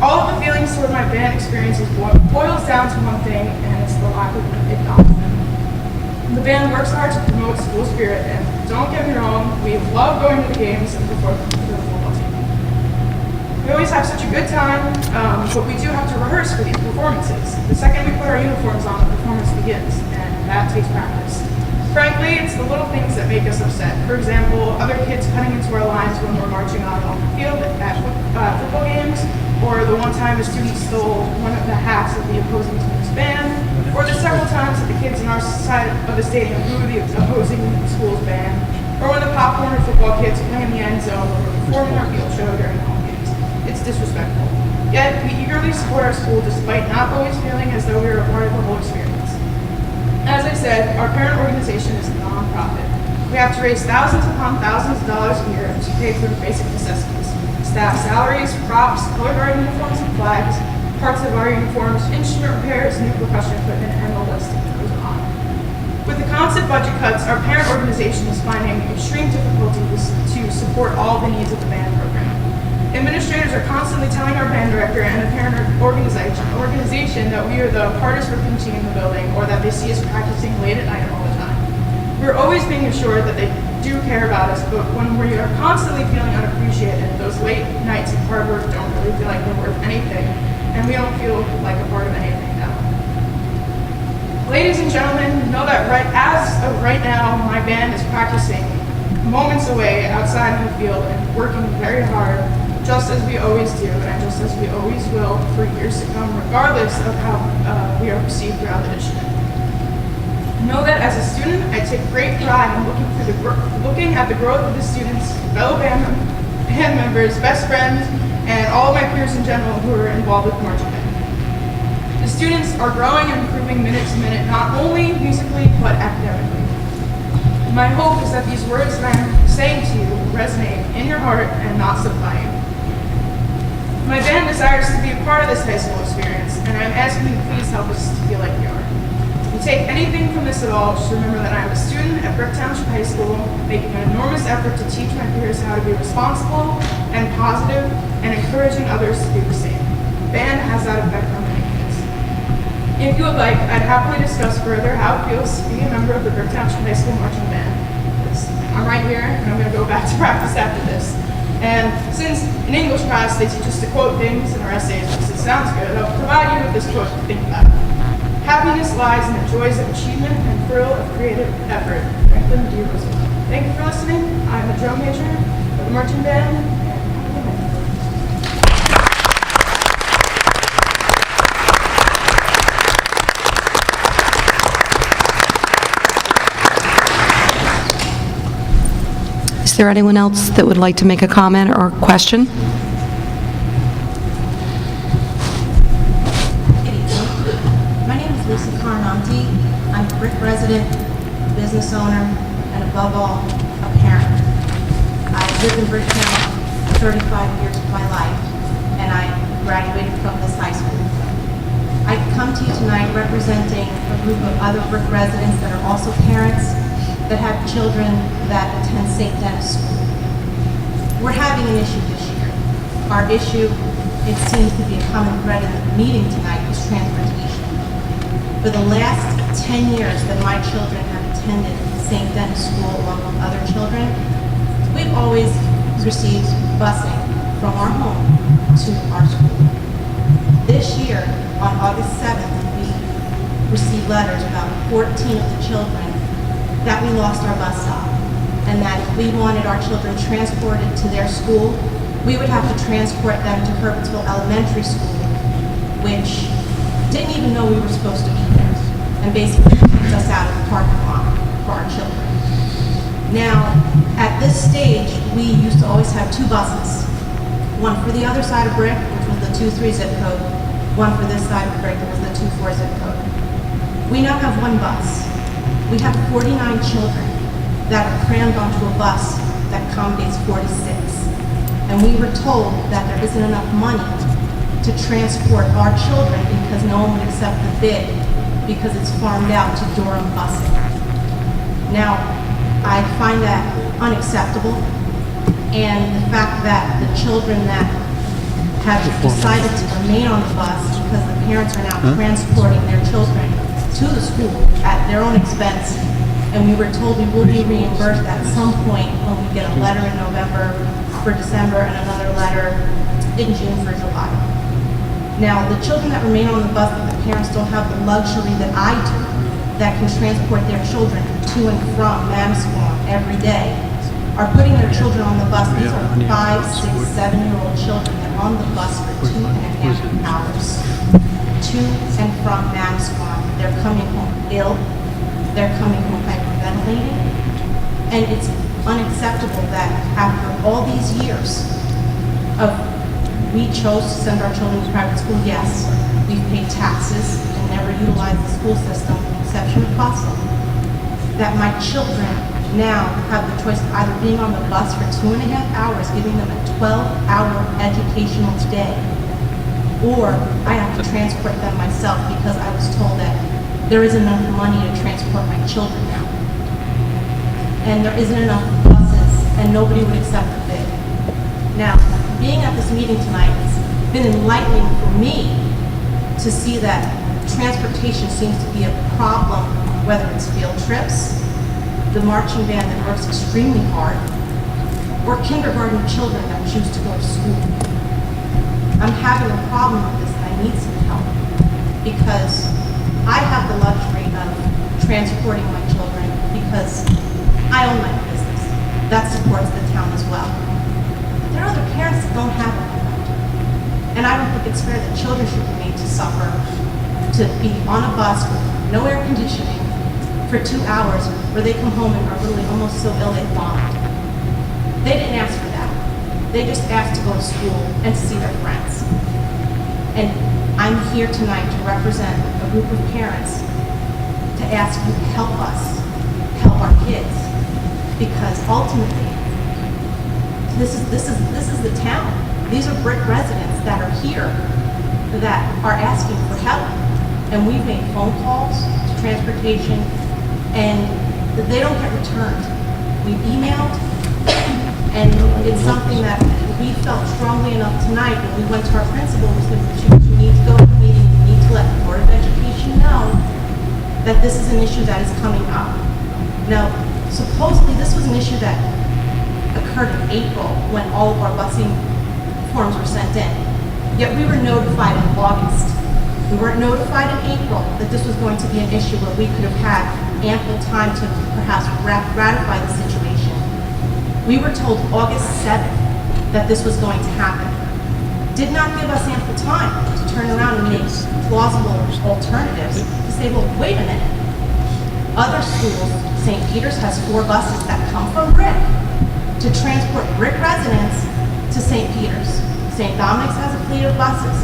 All of the feelings toward my band experiences boils down to one thing, and it's the lack of acknowledgement. The band works hard to promote school spirit, and don't get me wrong, we love going to the games and performing for the football team. We always have such a good time, but we do have to rehearse for these performances. The second we put our uniforms on, the performance begins, and that takes practice. Frankly, it's the little things that make us upset. For example, other kids cutting into our lines when we're marching on the field at football games, or the one time a student stole one of the hats of the opposing team's band, or the several times that the kids on our side of the stadium boo the opposing school's band, or when the popcorn or football kids play in the end zone or performing our field show during home games. It's disrespectful. Yet, we eagerly support our school despite not always feeling as though we are a part of the whole experience. As I said, our parent organization is a non-profit. We have to raise thousands upon thousands of dollars a year to pay for basic necessities. Staff salaries, props, color guard uniforms and flags, parts of our uniforms, instrument repairs, new percussion equipment, and the list goes on. With the constant budget cuts, our parent organization is finding extreme difficulties to support all the needs of the band program. Administrators are constantly telling our band director and the parent organization that we are the hardest for pinching in the building, or that they see us practicing late at night all the time. We're always being assured that they do care about us, but when we are constantly feeling unappreciated, those late nights of hard work don't really feel like they're worth anything, and we don't feel like a part of anything now. Ladies and gentlemen, know that as of right now, my band is practicing moments away outside in the field and working very hard, just as we always do, and just as we always will for years to come, regardless of how we are perceived throughout the district. Know that as a student, I take great pride in looking at the growth of the students, fellow band members, best friends, and all of my peers in general who are involved with marching band. The students are growing and improving minute to minute, not only musically, but academically. My hope is that these words that I'm saying to you will resonate in your heart and not supply you. My band desires to be a part of this high school experience, and I'm asking you to please help us to feel like we are. If you take anything from this at all, just remember that I'm a student at Brick Township High School, making an enormous effort to teach my peers how to be responsible and positive, and encouraging others to do the same. Band has that effect on many kids. If you would like, I'd happily discuss further how it feels to be a member of the Brick Township High School marching band. I'm right here, and I'm going to go back to practice after this. And since in English class they teach us to quote things in our essays because it sounds good, I'll provide you with this quote to think about. Happiness lies in the joys of achievement and thrill of creative effort. Franklin D. Roosevelt. Thank you for listening. I'm a drum major of the marching band. Is there anyone else that would like to make a comment or question? My name is Lisa Carnanti. I'm a Brick resident, business owner, and above all, a parent. I've lived in Bricktown 35 years of my life, and I graduated from this high school. I come to you tonight representing a group of other Brick residents that are also parents that have children that attend St. Denis School. We're having an issue this year. Our issue, it seems to be a common thread in the meeting tonight, is transportation. For the last 10 years that my children have attended St. Denis School along with other children, we've always received busing from our home to our school. This year, on August 7th, we received letters about 14 of the children that we lost our bus stop, and that if we wanted our children transported to their school, we would have to transport them to Herbertsville Elementary School, which didn't even know we were supposed to be there, and basically kicked us out of the parking lot for our children. Now, at this stage, we used to always have two buses, one for the other side of Brick, which was the 23 zip code, one for this side of Brick, that was the 24 zip code. We now have one bus. We have 49 children that are crammed onto a bus that accommodates 46. And we were told that there isn't enough money to transport our children because no one would accept the bid because it's farmed out to Durham Busing. Now, I find that unacceptable, and the fact that the children that have decided to remain on the bus because the parents are now transporting their children to the school at their own expense, and we were told we will be reimbursed at some point when we get a letter in November for December and another letter in June for July. Now, the children that remain on the bus, that the parents don't have the luxury that I do, that can transport their children to and from Manasquan every day, are putting their children on the bus. These are 5, 6, 7-year-old children that are on the bus for 2.5 hours to and from Manasquan. They're coming home ill, they're coming home hyperventilating, and it's unacceptable that after all these years of we chose to send our children to private school, yes, we've paid taxes and never utilized the school system, with the exception of busing, that my children now have the choice of either being on the bus for 2.5 hours, giving them a 12-hour educational day, or I have to transport them myself because I was told that there isn't enough money to transport my children now. And there isn't enough buses, and nobody would accept the bid. Now, being at this meeting tonight, it's been enlightening for me to see that transportation seems to be a problem, whether it's field trips, the marching band that works extremely hard, or kindergarten children that choose to go to school. I'm having a problem with this and I need some help because I have the luxury of transporting my children because I own my business. That supports the town as well. There are other parents that don't have it. And I don't think it's fair that children should be made to suffer, to be on a bus with no air conditioning for 2 hours where they come home and are literally almost so ill they vomit. They didn't ask for that. They just asked to go to school and to see their friends. And I'm here tonight to represent a group of parents to ask you to help us, help our kids, because ultimately, this is the town. These are Brick residents that are here that are asking for help. And we've made phone calls to transportation and they don't get returned. We've emailed and it's something that we felt strongly enough tonight when we went to our principal. We said, you need to go to the meeting, you need to let the Board of Education know that this is an issue that is coming up. Now, supposedly this was an issue that occurred in April when all of our busing forms were sent in. Yet we were notified in August. We weren't notified in April that this was going to be an issue where we could have had ample time to perhaps ratify the situation. We were told August 7th that this was going to happen. Did not give us ample time to turn around and make plausible alternatives to say, well, wait a minute. Other schools, St. Peter's has 4 buses that come from Brick to transport Brick residents to St. Peter's. St. Dominic's has a fleet of buses.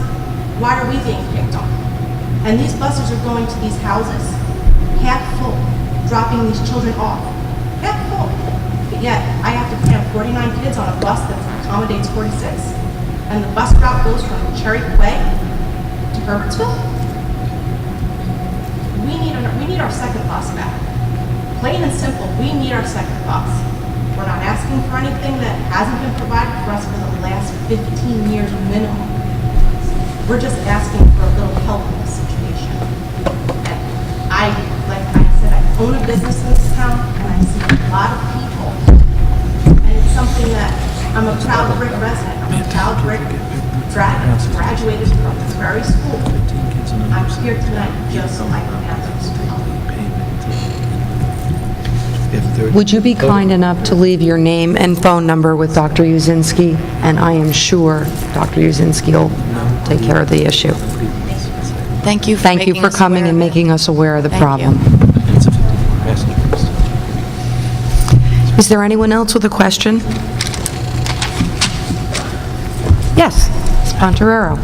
Why are we being picked on? And these buses are going to these houses, half full, dropping these children off. Half full. But yet, I have to cram 49 kids on a bus that accommodates 46. And the bus route goes from Cherry Quay to Herbertsville. We need our second bus back. Plain and simple, we need our second bus. We're not asking for anything that hasn't been provided for us for the last 15 years minimum. We're just asking for a little help in this situation. And like I said, I own a business in this town, and I see a lot of people. And it's something that I'm a proud Brick resident. I'm a proud Brick graduated from this very school. I'm here tonight just so I can answer this help. Would you be kind enough to leave your name and phone number with Dr. Uzinski? And I am sure Dr. Uzinski will take care of the issue. Thank you for Thank you making for us coming aware and of it. making us aware of the Thank you. problem. Is there anyone else with a question? Yes, Ms. Pontorero.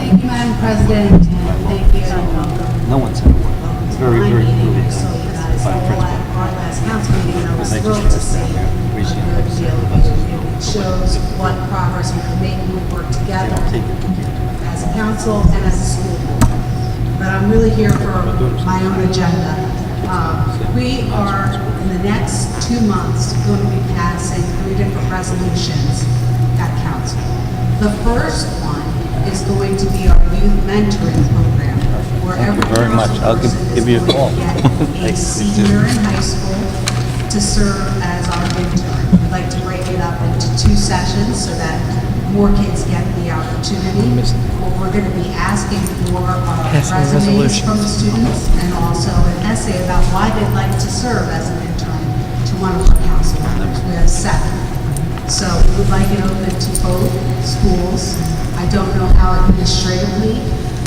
Thank you, Madam President, and thank you, and welcome. No one said a word. It's very, very meeting, moving. I saw you guys all at our last council meeting, and I was thrilled to see a good deal of you. It shows what progress we can make when we work together as a council and as a school board. But I'm really here for my own agenda. We are, in the next 2 months, going to be passing 3 different resolutions at council. The first one is going to be our youth mentoring program, where every very much. I'll give you a call. a senior in high school to serve as our intern. We'd like to break it up into 2 sessions so that more kids get the opportunity. What we're going to be asking for are resumes from the students and also an essay about why they'd like to serve as an intern to one of our council members. We have 7. So we would like it open to both schools. I don't know how administratively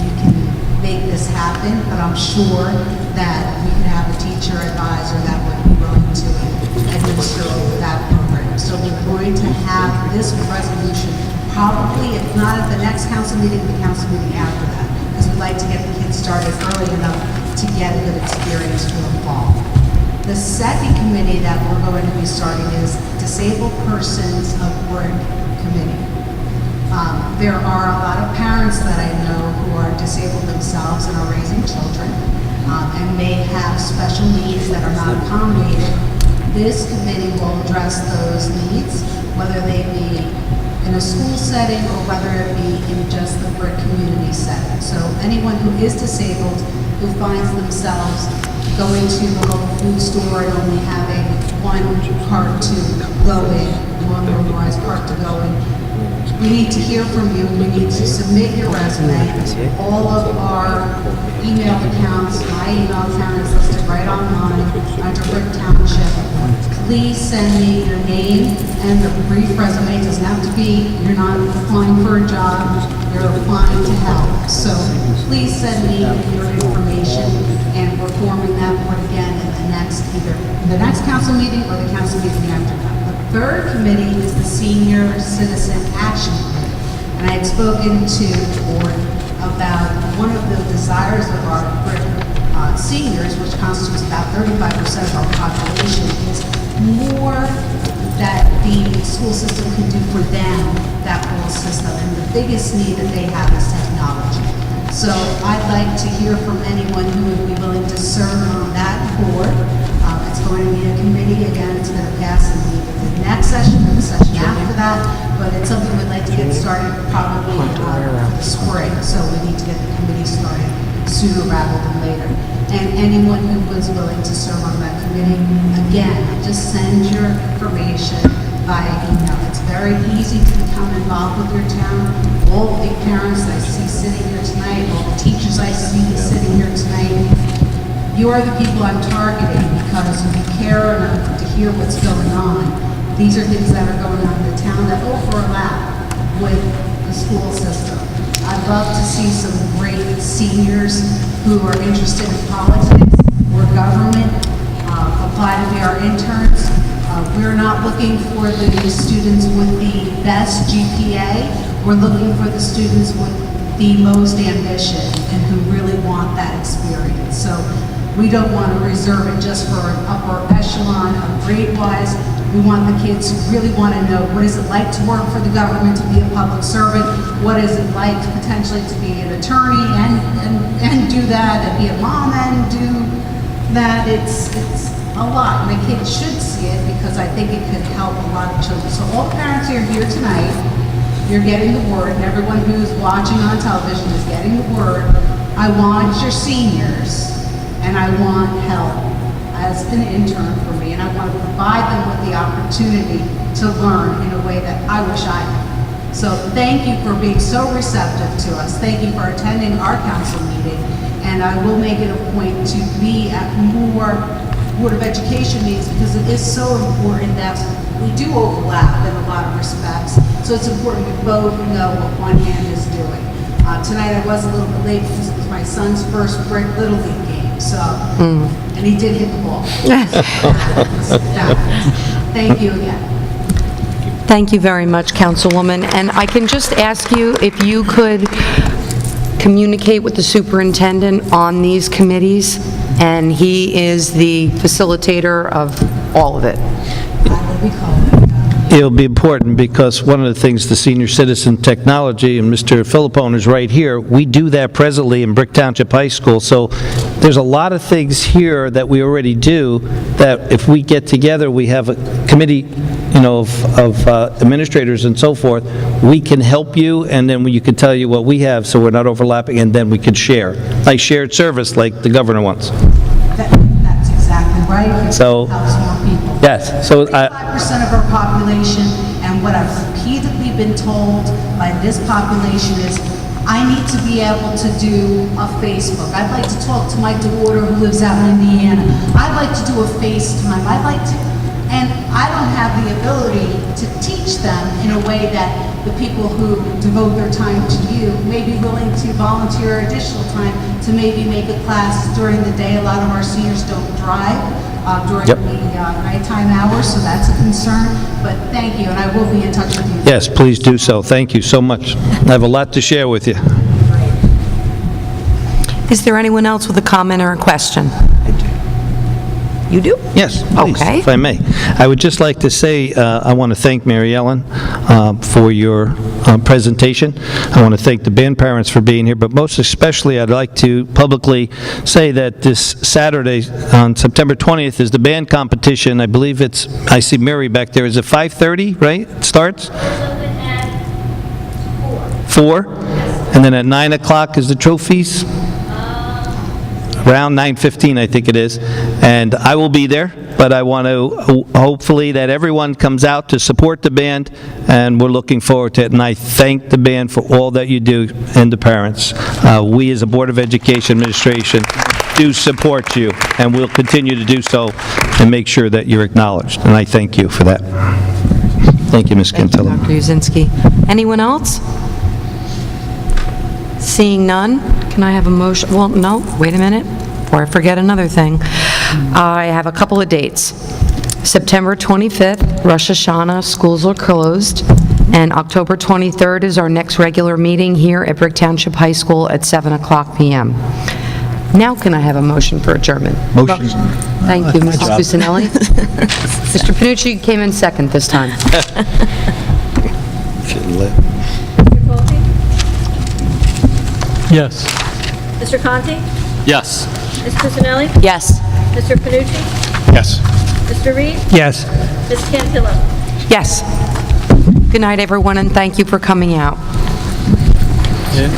you can make this happen, but I'm sure that we can have a teacher advisor that would be willing to administer over that program. So we're going to have this resolution probably, if not at the next council meeting, the council meeting after that, because we'd like to get the kids started early enough to get a good experience for the fall. The second committee that we're going to be starting is Disabled Persons of Brick Committee. There are a lot of parents that I know who are disabled themselves and are raising children. and may have special needs that are not accommodated, this committee will address those needs, whether they be in a school setting or whether it be in just the Brick community setting. So anyone who is disabled, who finds themselves going to the local food store and only having one cart to go in, one motorized cart to go in, we need to hear from you. We need to submit your resume. All of our email accounts, my email account is listed right online under Brick Township. Please send me your name and a brief resume. It doesn't have to be, you're not applying for a job, you're applying to help. So please send me your information, and we're forming that board again in the next, either the next council meeting or the council meeting after that. The third committee is the Senior Citizen Action Committee. And I had spoken to the board about one of the desires of our seniors, which constitutes about 35% of our population, is more that the school system can do for them, that whole system. And the biggest need that they have is technology. So I'd like to hear from anyone who would be willing to serve on that board. It's going to be a committee, again, it's going to pass in the next session or the session after that, but it's something we'd like to get started probably for the spring. So we need to get the committee started sooner rather than later. And anyone who was willing to serve on that committee, again, just send your information via email. It's very easy to become involved with your town. All the parents I see sitting here tonight, all the teachers I see sitting here tonight, you are the people I'm targeting because you care enough to hear what's going on. These are things that are going on in the town that overlap with the school system. I'd love to see some great seniors who are interested in politics or government apply to be our interns. We're not looking for the students with the best GPA. We're looking for the students with the most ambition and who really want that experience. So we don't want to reserve it just for an upper echelon of grade-wise. We want the kids who really want to know what is it like to work for the government, to be a public servant, what is it like potentially to be an attorney and do that, and be a mom and do that. It's a lot, and the kids should see it because I think it could help a lot of children. So all parents who are here tonight, you're getting the word, and everyone who's watching on television is getting the word. I want your seniors, and I want help as an intern for me, and I want to provide them with the opportunity to learn in a way that I wish I had. So thank you for being so receptive to us. Thank you for attending our council meeting, and I will make it a point to be at more Board of Education meetings because it is so important that we do overlap in a lot of respects. So it's important we both know what one hand is doing. Tonight I was a little bit late because it was my son's first Brick Little League game, so, and he did hit the ball. Thank you again. Thank you very much, Councilwoman. And I can just ask you if you could communicate with the superintendent on these committees, and he is the facilitator of all of it. It'll be important because one of the things, the senior citizen technology, and Mr. Philippone is right here, we do that presently in Brick Township High School. So there's a lot of things here that we already do that if we get together, we have a committee, you know, of administrators and so forth, we can help you, and then you can tell you what we have so we're not overlapping, and then we could share. Like shared service, like the governor wants. That's exactly right. So, It helps more people. yes. So 35% of our population, and what I've repeatedly been told by this population is, I need to be able to do a Facebook. I'd like to talk to my daughter who lives out in Indiana. I'd like to do a FaceTime. I'd like to, and I don't have the ability to teach them in a way that the people who devote their time to you may be willing to volunteer additional time to maybe make a class during the day. A lot of our seniors don't drive during the nighttime hours, so that's a concern. But thank you, and I will be in touch with you. yes, please do so. Thank you so much. I have a lot to share with you. Is there anyone else with a comment or a question? You do? Yes, please, Okay. if I may. I would just like to say, I want to thank Mary Ellen for your presentation. I want to thank the band parents for being here, but most especially, I'd like to publicly say that this Saturday, on September 20th, is the band competition. I believe it's, I see Mary back there. Is it 5:30, right? It starts? 4? And then at 9 o'clock is the trophies? Around 9:15, I think it is. And I will be there, but I want to, hopefully, that everyone comes out to support the band, and we're looking forward to it. And I thank the band for all that you do, and the parents. We, as a Board of Education Administration, do support you, and we'll continue to do so and make sure that you're acknowledged. And I thank you for that. Thank you, Ms. Cantillo. Dr. Yuzinski. Anyone else? Seeing none, can I have a motion? Well, no, wait a minute, before I forget another thing. I have a couple of dates. September 25th, Rosh Hashanah, schools are closed, and October 23rd is our next regular meeting here at Brick Township High School at 7 o'clock p.m. Now can I have a motion for adjournment? Motion. Thank you, Mr. Cusinelli. Mr. Panucci came in second this time. Mr. Folty? Yes. Mr. Conti? Yes. Ms. Cusinelli? Yes. Mr. Panucci? Yes. Mr. Reed? Yes. Ms. Cantillo? Yes. Good night, everyone, and thank you for coming out. Yeah.